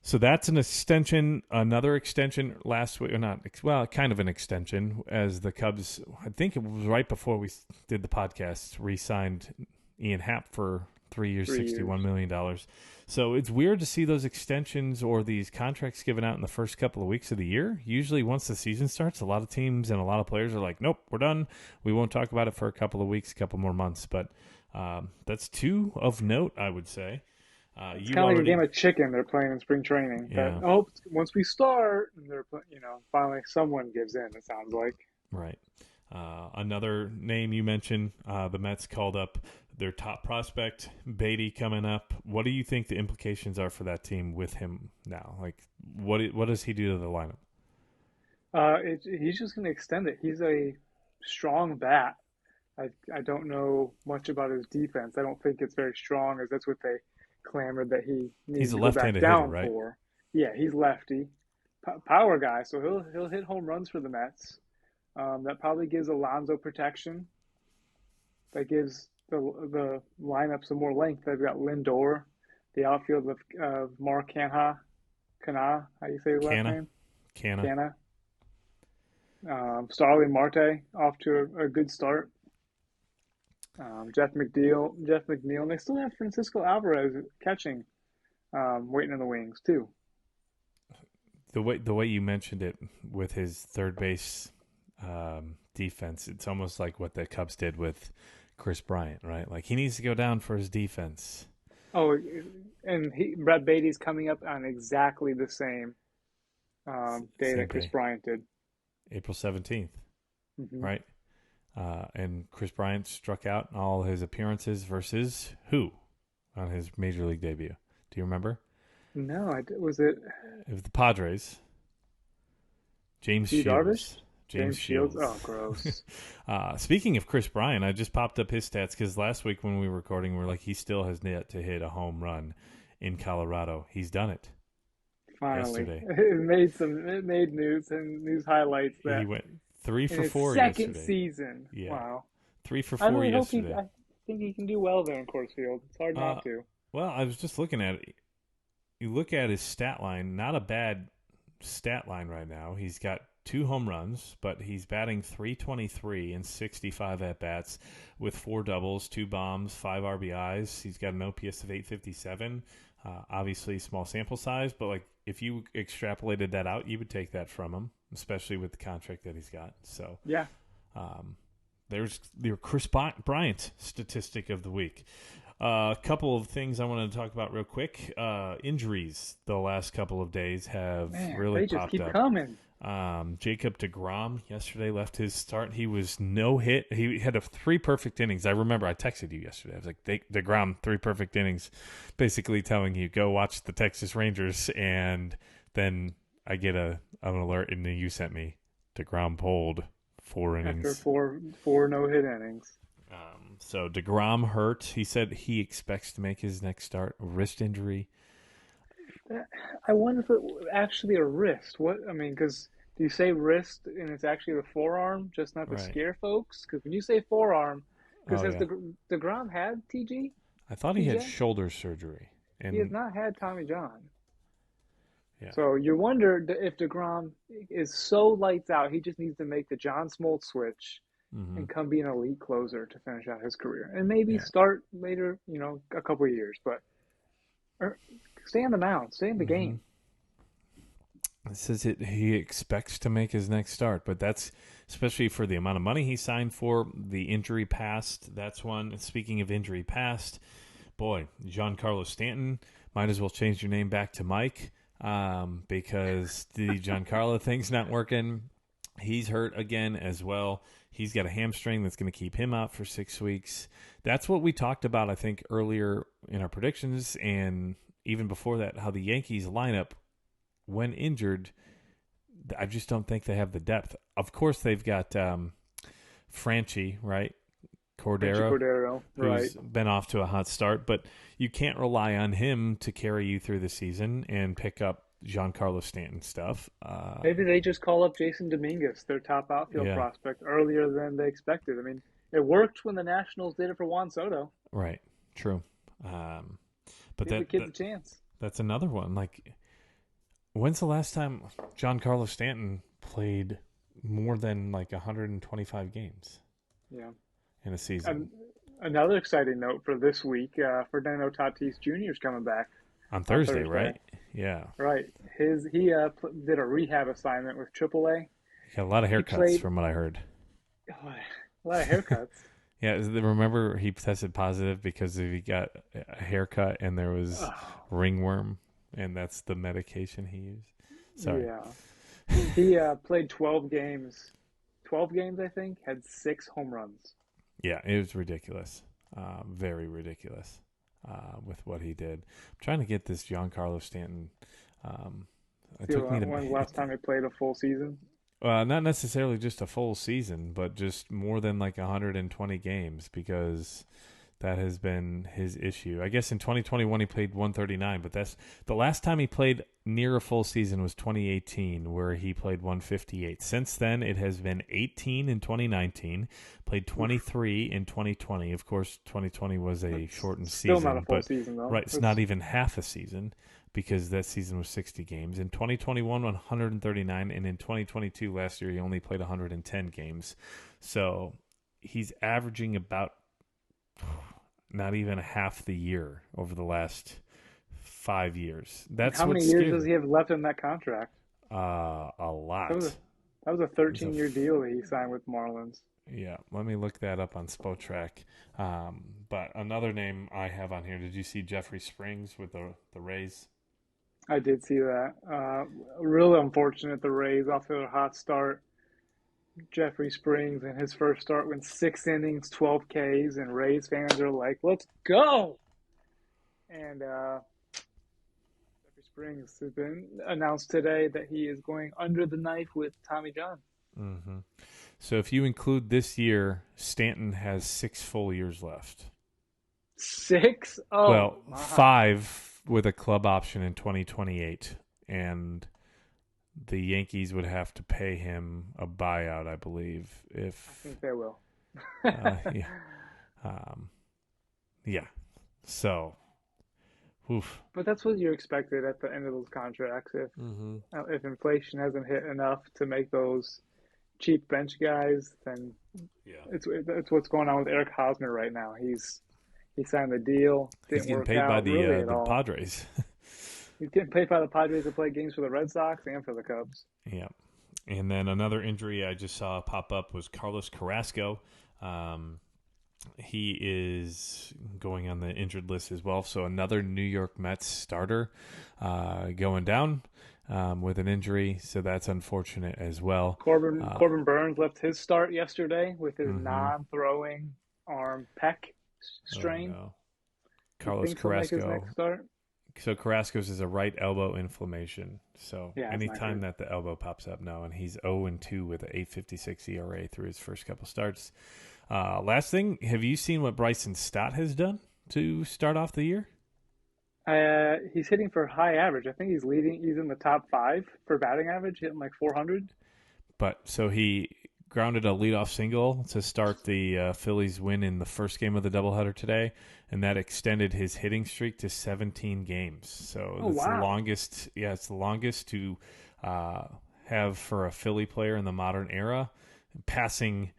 So that's an extension, another extension last week, or not, well, kind of an extension, as the Cubs, I think it was right before we did the podcast, re-signed Ian Happ for 3 years, $61 million. So it's weird to see those extensions or these contracts given out in the first couple of weeks of the year. Usually once the season starts, a lot of teams and a lot of players are like, nope, we're done. We won't talk about it for a couple of weeks, a couple more months. But that's 2 of note, I would say. It's kind of like a game of chicken they're playing in spring training. Yeah. Once we start, and they're, finally someone gives in, it sounds like. Right. Another name you mentioned, the Mets called up their top prospect, Beatty, coming up. What do you think the implications are for that team with him now? Like, what does he do to the lineup? He's just going to extend it. He's a strong bat. I don't know much about his defense. I don't think it's very strong, as that's what they clamored that he needs to go back down hitter, right? for. Yeah, he's lefty, power guy, so he'll hit home runs for the Mets. That probably gives Alonso protection. That gives the lineup some more length. They've got Lindor, the outfield of Mark Canha, how you say his last name? Canha. Starling Marte off to a good start. Jeff McNeil, and they still have Francisco Alvarez catching, waiting in the wings too. The way you mentioned it with his third base defense, it's almost like what the Cubs did with Chris Bryant, right? Like, he needs to go down for his defense. Oh, and Brett Beatty's coming up on exactly the same day that Chris Bryant did. April 17th, right? And Chris Bryant struck out in all his appearances versus who on his Major League debut? Do you remember? No, was it? It was the Padres. James Shields. Darvish? James Shields. Oh, gross. Speaking of Chris Bryant, I just popped up his stats because last week when we were recording, we were like, he still has yet to hit a home run in Colorado. He's done it. Finally, yesterday. It made news and news highlights that he went 3 for 4 second yesterday. Season. Yeah. Wow. 3 for 4 yesterday. I think he can do well there in Coors Field. It's hard not to. Well, I was just looking at it. You look at his stat line, not a bad stat line right now. He's got 2 home runs, but he's batting .323 in 65 at-bats with 4 doubles, 2 bombs, 5 RBIs. He's got an OPS of 857. Obviously, small sample size, but like if you extrapolated that out, you would take that from him, especially with the contract that he's got. So yeah, there's your Chris Bryant statistic of the week. A couple of things I wanted to talk about real quick. Injuries the last couple of days have really popped up. They just keep coming. Jacob deGrom yesterday left his start. He was no hit. He had 3 perfect innings. I remember I texted you yesterday. I was like, deGrom, 3 perfect innings, basically telling you, go watch the Texas Rangers. And then I get an alert, and then you sent me deGrom pulled 4 innings. After four no-hit innings. So deGrom hurt. He said he expects to make his next start. Wrist injury. I wonder if it actually a wrist. Because do you say wrist and it's actually the forearm, just not to scare folks? Because when you say forearm, because has DeGrom had TG? I thought he had shoulder surgery. And he has not had Tommy John. Yeah. So you wonder if DeGrom is so lights out, he just needs to make the John Smoltz switch and come be an elite closer to finish out his career. And maybe start later, a couple of years. But stay on the mound, stay in the game. It says he expects to make his next start, but that's especially for the amount of money he signed for, the injury past. That's one. Speaking of injury past, boy, Giancarlo Stanton, might as well change your name back to Mike because the Giancarlo thing's not working. He's hurt again as well. He's got a hamstring that's going to keep him out for 6 weeks. That's what we talked about, I think, earlier in our predictions, and even before that, how the Yankees lineup, when injured, I just don't think they have the depth. Of course, they've got Franchi, right? Cordero, who's been off to a hot start, but you can't rely on him to carry you through the season and pick up Giancarlo Stanton stuff. Maybe they just call up Jason Dominguez, their top outfield Yeah. prospect, earlier than they expected. I mean, it worked when the Nationals did it for Juan Soto. Right. True. But Give the kid a chance. that's another one. Like, when's the last time Giancarlo Stanton played more than like 125 games Yeah. in a season? Another exciting note for this week, Fernando Tatis Jr. is coming back On Thursday, right? Yeah. Right. He did a rehab assignment with AAA. He got a lot of haircuts from what I heard. A lot of haircuts. Yeah, remember he tested positive because he got a haircut and there was ringworm, and that's the medication he used. Sorry. Yeah. He played 12 games. 12 games, I think, had 6 home runs. Yeah, it was ridiculous. Very ridiculous with what he did. I'm trying to get this Giancarlo Stanton. When was the last time he played a full season? Not necessarily just a full season, but just more than like 120 games, because that has been his issue. I guess in 2021 he played 139, but that's the last time he played near a full season was 2018, where he played 158. Since then, it has been 18 in 2019, played 23 in 2020. Of course, 2020 was a shortened season, Still not a full season, though. Right, it's not even half a season, because that season was 60 games. In 2021, 139, and in 2022, last year, he only played 110 games. So he's averaging about not even half the year over the last 5 years. That's how many years does he have left in that contract? A lot. That was a 13-year deal that he signed with Marlins. Yeah, let me look that up on Spotrac. But another name I have on here, did you see Jeffrey Springs with the Rays? I did see that. Really unfortunate, the Rays off to a hot start. Jeffrey Springs in his first start went 6 innings, 12 Ks, and Rays fans are like, let's go! And Jeffrey Springs has been announced today that he is going under the knife with Tommy John. Mm-hmm. So if you include this year, Stanton has 6 full years left. 6? Oh, well, my. 5 with a club option in 2028, and the Yankees would have to pay him a buyout, I believe. I think they will. Yeah. Yeah. So, oof. But that's what you expected at the end of those contracts. If inflation hasn't hit enough to make those cheap bench guys, then it's what's going on with Eric Hosmer right now. He signed the deal. He's getting paid by the Padres. He's getting paid by the Padres to play games for the Red Sox and for the Cubs. Yeah. And then another injury I just saw pop up was Carlos Carrasco. He is going on the injured list as well. So another New York Mets starter going down with an injury. So that's unfortunate as well. Corbin Burns left his start yesterday with his non-throwing arm pec strain. Oh, no. Carlos Carrasco. So Carrasco's is a right elbow inflammation. So anytime that the elbow pops up, no. And he's 0-2 with an 8.56 ERA through his first couple starts. Last thing, have you seen what Bryson Stott has done to start off the year? He's hitting for high average. I think he's leading. He's in the top 5 for batting average, hitting like 400. But so he grounded a leadoff single to start the Phillies win in the first game of the doubleheader today, and that extended his hitting streak to 17 games. So it's the longest. Yeah, it's the longest to have for a Philly player in the modern era, passing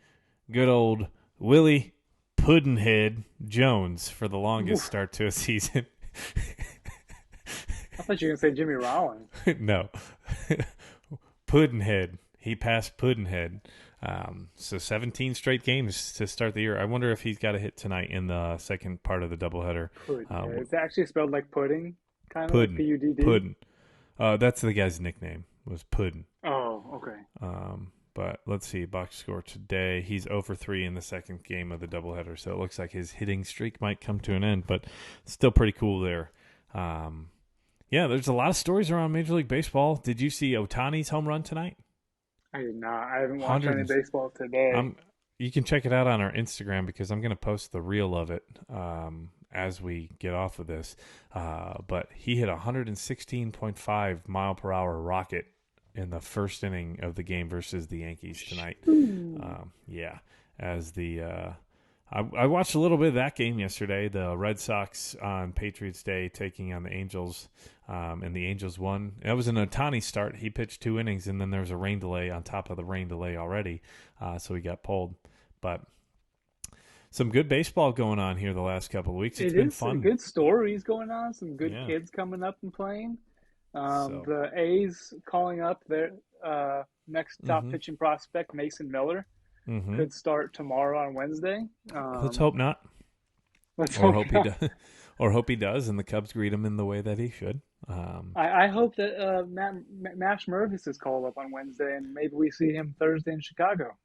good old Willie Puddinhead Jones for the longest start to a season. I thought you were going to say Jimmy Rollins. No. Puddinhead. He passed Puddinhead. So 17 straight games to start the year. I wonder if he's got a hit tonight in the second part of the doubleheader. It's actually spelled like pudding, kind of Puddin. like P-U-D-D. Puddin. That's the guy's nickname, was Puddin. Oh, okay. But let's see, box score today. He's 0-3 in the second game of the doubleheader, so it looks like his hitting streak might come to an end, but still pretty cool there. Yeah, there's a lot of stories around Major League Baseball. Did you see Ohtani's home run tonight? I did not. I haven't watched any 100. baseball today. You can check it out on our Instagram because I'm going to post the reel of it as we get off of this. But he hit a 116.5 mile per hour rocket in the first inning of the game versus the Yankees tonight. I watched a little bit of that game yesterday. The Red Sox on Patriots Day taking on the Angels, and the Angels won. That was an Ohtani start. He pitched 2 innings, and then there was a rain delay on top of the rain delay already, so he got pulled. But some good baseball going on here the last couple of weeks. It's been fun. Some good stories going on. Some good kids coming up and playing. The A's calling up their next top pitching prospect, Mason Miller. Could start tomorrow on Wednesday. Let's hope not. Hope he does, and the Cubs greet him in the way that he should. I hope that Mash Mervis is called up on Wednesday, and maybe we see him Thursday in Chicago.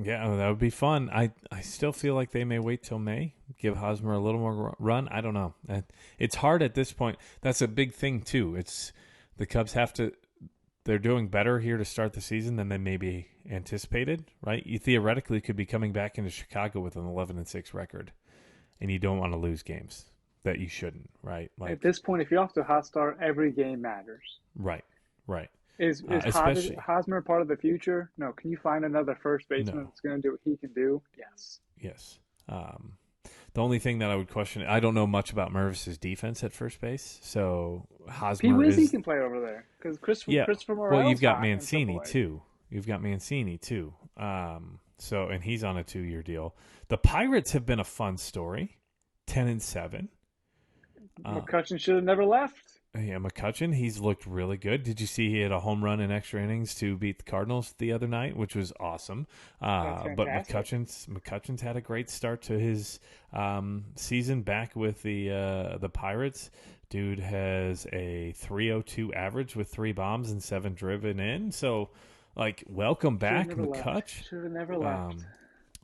Yeah, that would be fun. I still feel like they may wait till May, give Hosmer a little more run. I don't know. It's hard at this point. That's a big thing too. It's the Cubs have to. They're doing better here to start the season than they maybe anticipated, right? You theoretically could be coming back into Chicago with an 11-6 record, and you don't want to lose games that you shouldn't, right? Like, at this point, if you're off to a hot start, every game matters. Right. Is Hosmer part of the future? No. Can you find another first baseman that's going to do what he can do? Yes. The only thing that I would question, I don't know much about Mervis's defense at first base, so Hosmer can play over there because Christopher Morel. Well, you've got Mancini too. So, and he's on a 2-year deal. The Pirates have been a fun story, 10-7. McCutchen should have never left. Yeah, McCutchen, he's looked really good. Did you see he had a home run in extra innings to beat the Cardinals the other night, which was awesome. But McCutchen's had a great start to his season back with the Pirates. Dude has a 302 average with 3 bombs and 7 driven in. So, welcome back, McCutch. Should have never left.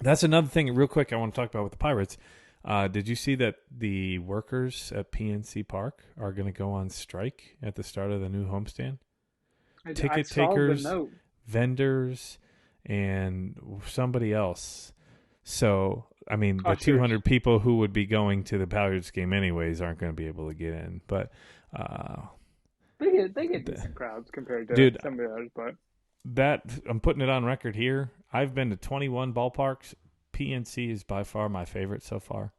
That's another thing, real quick, I want to talk about with the Pirates. Did you see that the workers at PNC Park are going to go on strike at the start of the new homestand? Ticket takers, vendors, and somebody else. So, I mean, the 200 people who would be going to the Pirates game anyways aren't going to be able to get in. But they get decent crowds compared to some of the others. But I'm putting it on record here. I've been to 21 ballparks. PNC is by far my favorite so far.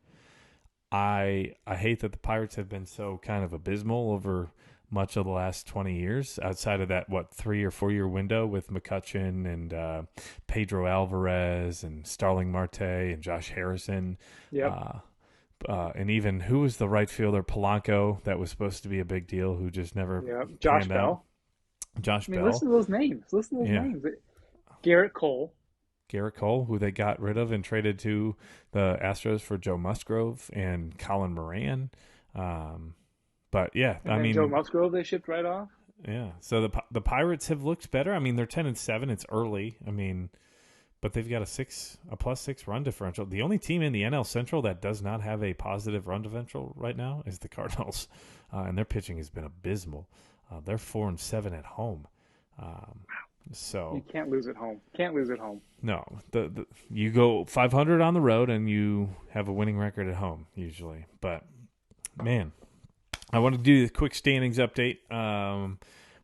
I hate that the Pirates have been so kind of abysmal over much of the last 20 years, outside of that, 3 or 4 year window with McCutchen and Pedro Alvarez and Starling Marte and Josh Harrison. Yep. And even, who was the right fielder, Polanco, that was supposed to be a big deal, who just never Josh Bell. Bell. Listen to those names. Garrett Cole, who they got rid of and traded to the Astros for Joe Musgrove and Colin Moran. But yeah, Joe Musgrove they shipped right off. Yeah, so the Pirates have looked better. I mean, they're 10-7. It's early. I mean, but they've got a +6 run differential. The only team in the NL Central that does not have a positive run differential right now is the Cardinals, and their pitching has been abysmal. They're 4-7 at home. So you can't lose at home. No, you go 500 on the road and you have a winning record at home usually. But man, I want to do the quick standings update.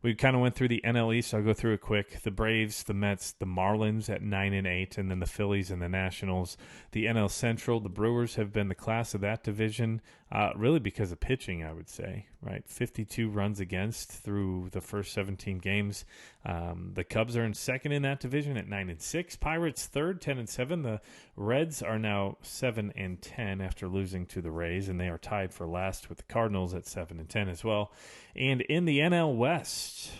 We kind of went through the NL East, so I'll go through it quick. The Braves, the Mets, the Marlins at 9-8, and then the Phillies and the Nationals. The NL Central, the Brewers have been the class of that division, really because of pitching, I would say, right? 52 runs against through the first 17 games. The Cubs are in second in that division at 9-6. Pirates third, 10-7. The Reds are now 7-10 after losing to the Rays, and they are tied for last with the Cardinals at 7-10 as well. And in the NL West,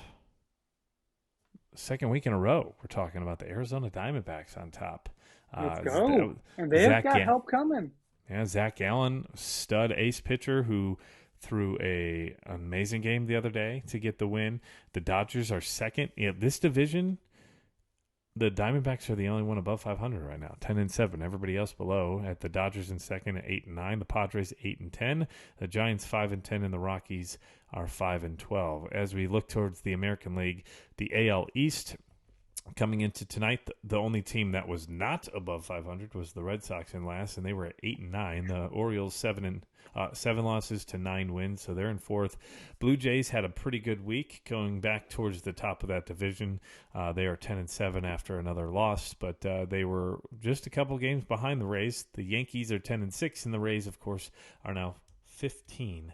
second week in a row, we're talking about the Arizona Diamondbacks on top. Let's go. And they've got help coming. Yeah, Zach Gallen, stud ace pitcher who threw an amazing game the other day to get the win. The Dodgers are second. This division, The Diamondbacks are the only one above 500 right now, 10-7. Everybody else below. At the Dodgers in second at 8-9. The Padres 8-10. The Giants 5-10, and the Rockies are 5-12. As we look towards the American League, the AL East. Coming into tonight, the only team that was not above 500 was the Red Sox in last, and they were at 8-9. The Orioles 7 losses to 9 wins, so they're in fourth. Blue Jays had a pretty good week, going back towards the top of that division. They are 10-7 after another loss, but they were just a couple games behind the Rays. The Yankees are 10-6, and the Rays, of course, are now 15-3.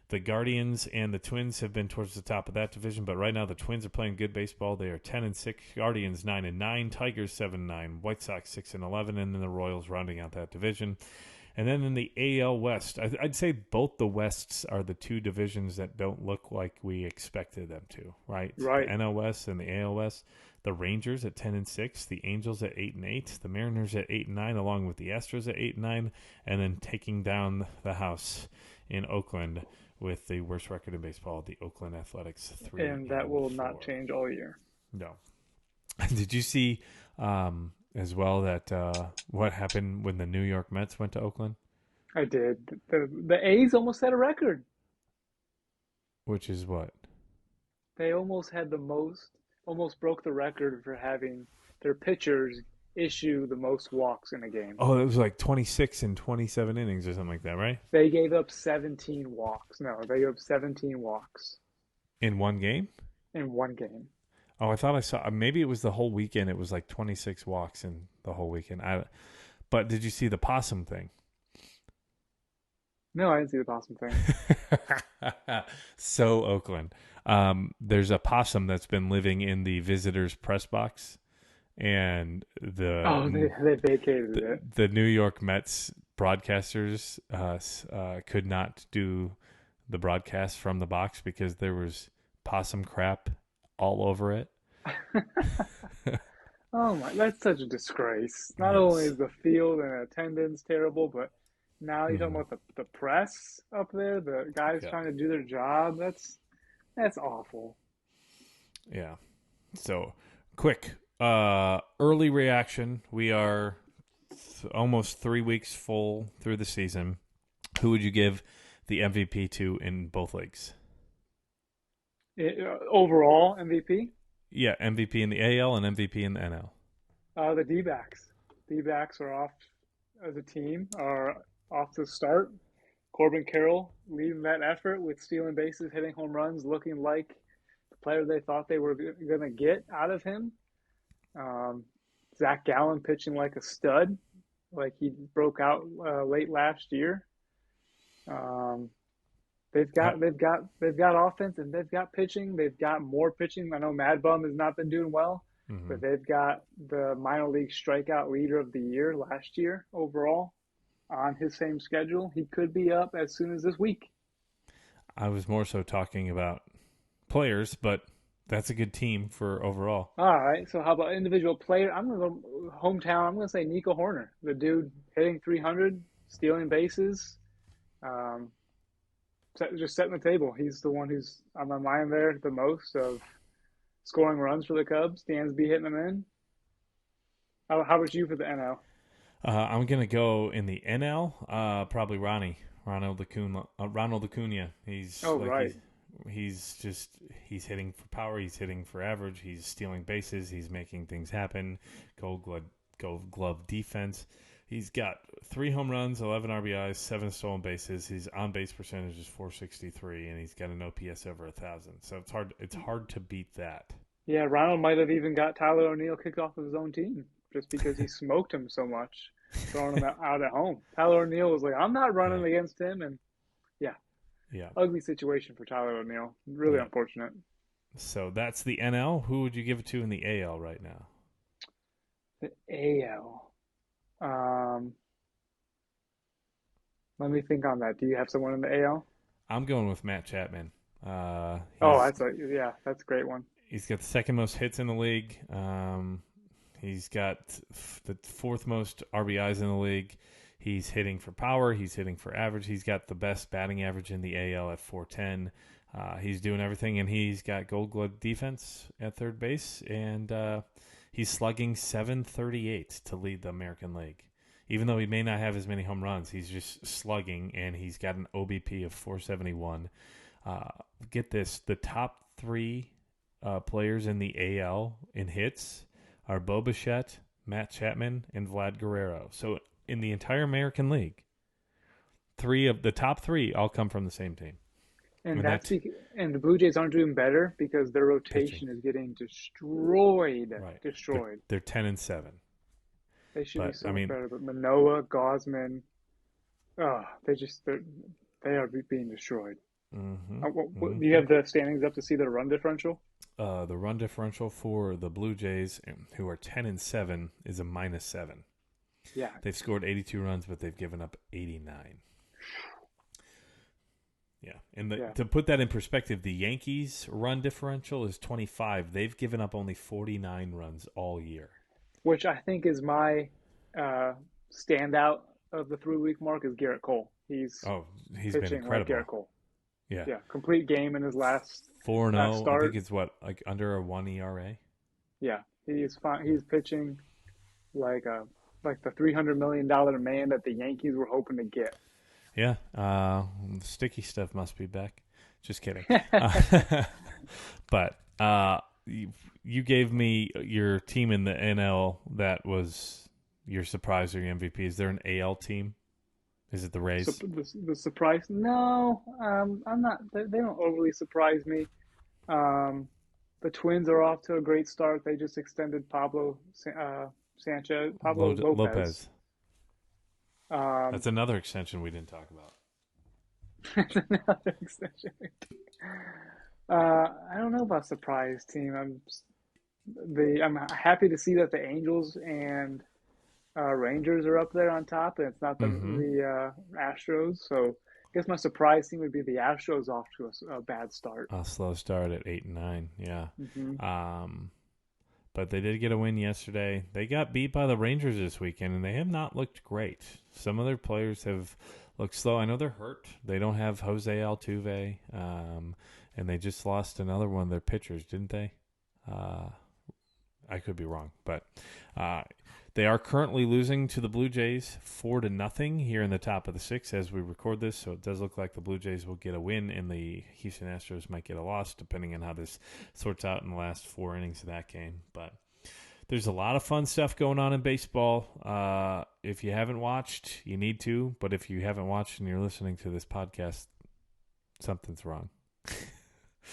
The Guardians and the Twins have been towards the top of that division, but right now the Twins are playing good baseball. They are 10-6, Guardians 9-9, Tigers 7-9, White Sox 6-11, and then the Royals rounding out that division. And then in the AL West, I'd say both the Wests are the two divisions that don't look like we expected them to, right? Right. The NL West and the AL West. The Rangers at 10-6, the Angels at 8-8, the Mariners at 8-9, along with the Astros at 8-9, and then taking down the house in Oakland with the worst record in baseball, the Oakland Athletics 3. And that will not change all year. No. Did you see as well that what happened when the New York Mets went to Oakland? I did. The A's almost had a record. Which is what? They almost broke the record for having their pitchers issue the most walks in a game. Oh, it was like 26 in 27 innings or something like that, right? They gave up 17 walks. No, they gave up 17 walks. In one game? In one game. Oh, I thought I saw. Maybe it was the whole weekend. It was like 26 walks in the whole weekend. But did you see the possum thing? No, I didn't see the possum thing. So Oakland. There's a possum that's been living in the visitors' press box. And they vacated it. The New York Mets broadcasters could not do the broadcast from the box because there was possum crap all over it. Oh my! That's such a disgrace. Not Yes. only is the field and attendance terrible, but now you're talking about the press up there, the guys trying to do their job. That's awful. Yeah. So quick. Early reaction. We are almost 3 weeks full through the season. Who would you give the MVP to in both leagues? Overall MVP? Yeah, MVP in the AL and MVP in the NL. The D-backs. D-backs are off as a team, are off to start. Corbin Carroll leading that effort with stealing bases, hitting home runs, looking like the player they thought they were going to get out of him. Zach Gallen pitching like a stud, like he broke out late last year. They've got offense and they've got pitching. They've got more pitching. I know Mad Bum has not been doing well, but they've got the minor league strikeout leader of the year last year overall on his same schedule. He could be up as soon as this week. I was more so talking about players, but that's a good team for overall. All right. So how about individual player? I'm going to go hometown. I'm going to say Nico Horner, the dude hitting 300, stealing bases, just setting the table. He's the one who's on my mind there the most of scoring runs for the Cubs. Dansby hitting them in. How about you for the NL? I'm going to go in the NL, probably Ronald Acuna. He's right. He's hitting for power. He's hitting for average. He's stealing bases. He's making things happen. Gold glove defense. He's got 3 home runs, 11 RBIs, 7 stolen bases. His on-base percentage is .463, and he's got an OPS over 1,000. So it's hard to beat that. Yeah, Ronald might have even got Tyler O'Neill kicked off of his own team just because he smoked him so much, throwing him out at home. Tyler O'Neill was like, I'm not running against him, and yeah, ugly situation for Tyler O'Neill. Really unfortunate. So that's the NL. Who would you give it to in the AL right now? The AL. Let me think on that. Do you have someone in the AL? I'm going with Matt Chapman. That's a great one. He's got the second most hits in the league. He's got the 4th most RBIs in the league. He's hitting for power. He's hitting for average. He's got the best batting average in the AL at .410. He's doing everything, and he's got Gold Glove defense at third base, and he's slugging .738 to lead the American League. Even though he may not have as many home runs, he's just slugging, and he's got an OBP of .471. Get this, the top three players in the AL in hits are Bo Bichette, Matt Chapman, and Vlad Guerrero. So in the entire American League, the top three all come from the same team. And and the Blue Jays aren't doing better because their rotation is getting destroyed. Right. Destroyed. They're 10-7. They should be so much better. But Manoah, Gosman, they are being destroyed. Do you have the standings up to see the run differential? The run differential for the Blue Jays, who are 10-7, is a -7. Yeah. They've scored 82 runs, but they've given up 89. Yeah, and to put that in perspective, the Yankees' run differential is 25. They've given up only 49 runs all year. Which I think is my standout of the 3-week mark is Garrett Cole. He's been incredible. Like Garrett Cole. Yeah, complete game in his last 4-0. start. I think it's under a 1 ERA. Yeah, he's fine. He's pitching like the $300 million man that the Yankees were hoping to get. Yeah, sticky stuff must be back. Just kidding. But you gave me your team in the NL that was your surprise or your MVP. Is there an AL team? Is it the Rays? The surprise? No, I'm not. They don't overly surprise me. The Twins are off to a great start. They just extended Pablo Lopez. That's another extension we didn't talk about. That's another extension. I don't know about surprise team. I'm happy to see that the Angels and Rangers are up there on top, and it's not the Astros. So I guess my surprise team would be the Astros off to a bad start. A slow start at 8-9. Yeah. Mm-hmm. But they did get a win yesterday. They got beat by the Rangers this weekend, and they have not looked great. Some of their players have looked slow. I know they're hurt. They don't have Jose Altuve, and they just lost another one of their pitchers, didn't they? I could be wrong, but they are currently losing to the Blue Jays 4-0 here in the top of the 6th as we record this. So it does look like the Blue Jays will get a win, and the Houston Astros might get a loss, depending on how this sorts out in the last 4 innings of that game. But there's a lot of fun stuff going on in baseball. If you haven't watched, you need to. But if you haven't watched and you're listening to this podcast, something's wrong.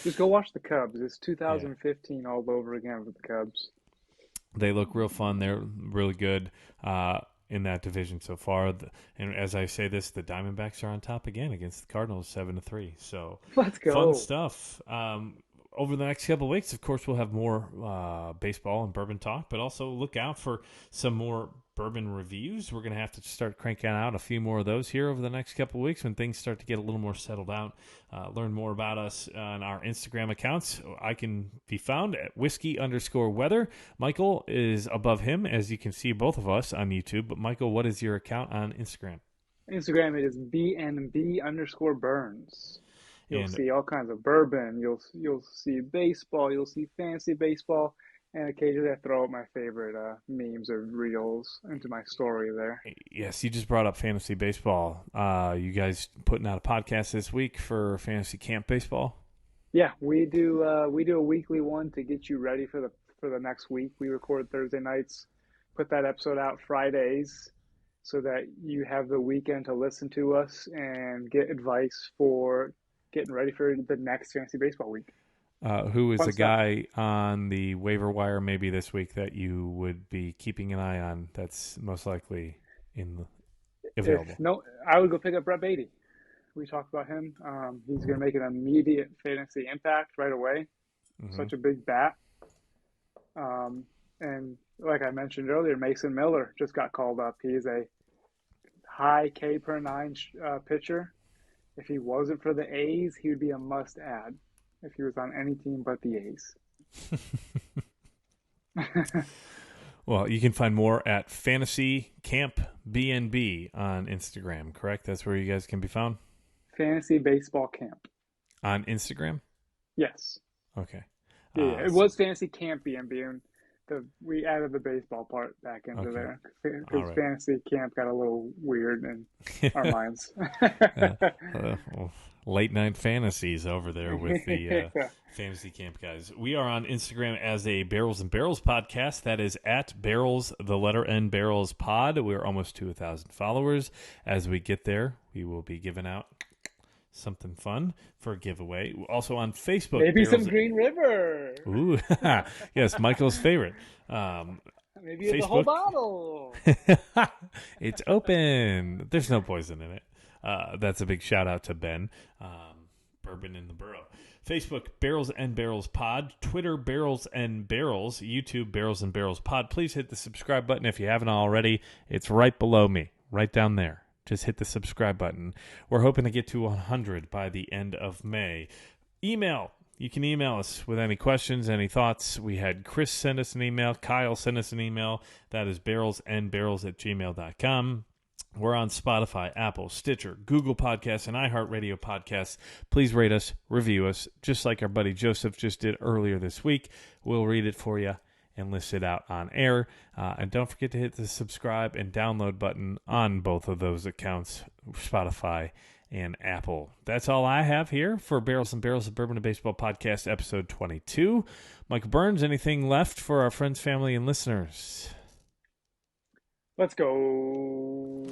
Just go watch the Cubs. It's 2015 all over again with the Cubs. They look real fun. They're really good in that division so far. And as I say this, the Diamondbacks are on top again against the Cardinals, 7-3. So let's go. Fun stuff. Over the next couple of weeks, of course, we'll have more baseball and bourbon talk, but also look out for some more bourbon reviews. We're going to have to start cranking out a few more of those here over the next couple of weeks when things start to get a little more settled out. Learn more about us on our Instagram accounts. I can be found at whiskey_weather. Michael is above him, as you can see both of us on YouTube. But Michael, what is your account on Instagram? Instagram, it is BNB_Burns. You'll see all kinds of bourbon. You'll see baseball. You'll see fantasy baseball. And occasionally I throw out my favorite memes or reels into my story there. Yes, you just brought up fantasy baseball. You guys putting out a podcast this week for Fantasy Camp Baseball? Yeah, we do a weekly one to get you ready for the next week. We record Thursday nights, put that episode out Fridays, so that you have the weekend to listen to us and get advice for getting ready for the next fantasy baseball week. Who is a guy on the waiver wire maybe this week that you would be keeping an eye on that's most likely available? I would go pick up Brett Beatty. We talked about him. He's going to make an immediate fantasy impact right away. Mm-hmm. Such a big bat. And like I mentioned earlier, Mason Miller just got called up. He is a high K per 9 pitcher. If he wasn't for the A's, he would be a must-add if he was on any team but the A's. Well, you can find more at Fantasy Camp BNB on Instagram, correct? That's where you guys can be found? Fantasy Baseball Camp. On Instagram? Yes. Okay. Yeah, it was Fantasy Camp BNB, and we added the baseball part back into there because right. Fantasy Camp got a little weird in our minds. Late night fantasies over there with the Fantasy Camp guys. We are on Instagram as a Barrels and Barrels podcast. That is at Barrels, the letter N, Barrels Pod. We're almost to 1,000 followers. As we get there, we will be giving out something fun for a giveaway. Also on Facebook. Maybe some Green River. Ooh, yes, Michael's favorite. Maybe it's a whole bottle. It's open. There's no poison in it. That's a big shout out to Ben. Bourbon in the Burrow. Facebook, Barrels and Barrels Pod. Twitter, Barrels and Barrels. YouTube, Barrels and Barrels Pod. Please hit the subscribe button if you haven't already. It's right below me, right down there. Just hit the subscribe button. We're hoping to get to 100 by the end of May. Email. You can email us with any questions, any thoughts. We had Chris send us an email. Kyle send us an email. That is barrelsandbarrels@gmail.com. We're on Spotify, Apple, Stitcher, Google Podcasts, and iHeartRadio Podcasts. Please rate us, review us, just like our buddy Joseph just did earlier this week. We'll read it for you and list it out on air. And don't forget to hit the subscribe and download button on both of those accounts, Spotify and Apple. That's all I have here for Barrels and Barrels of Bourbon and Baseball Podcast, episode 22. Michael Burns, anything left for our friends, family, and listeners? Let's go.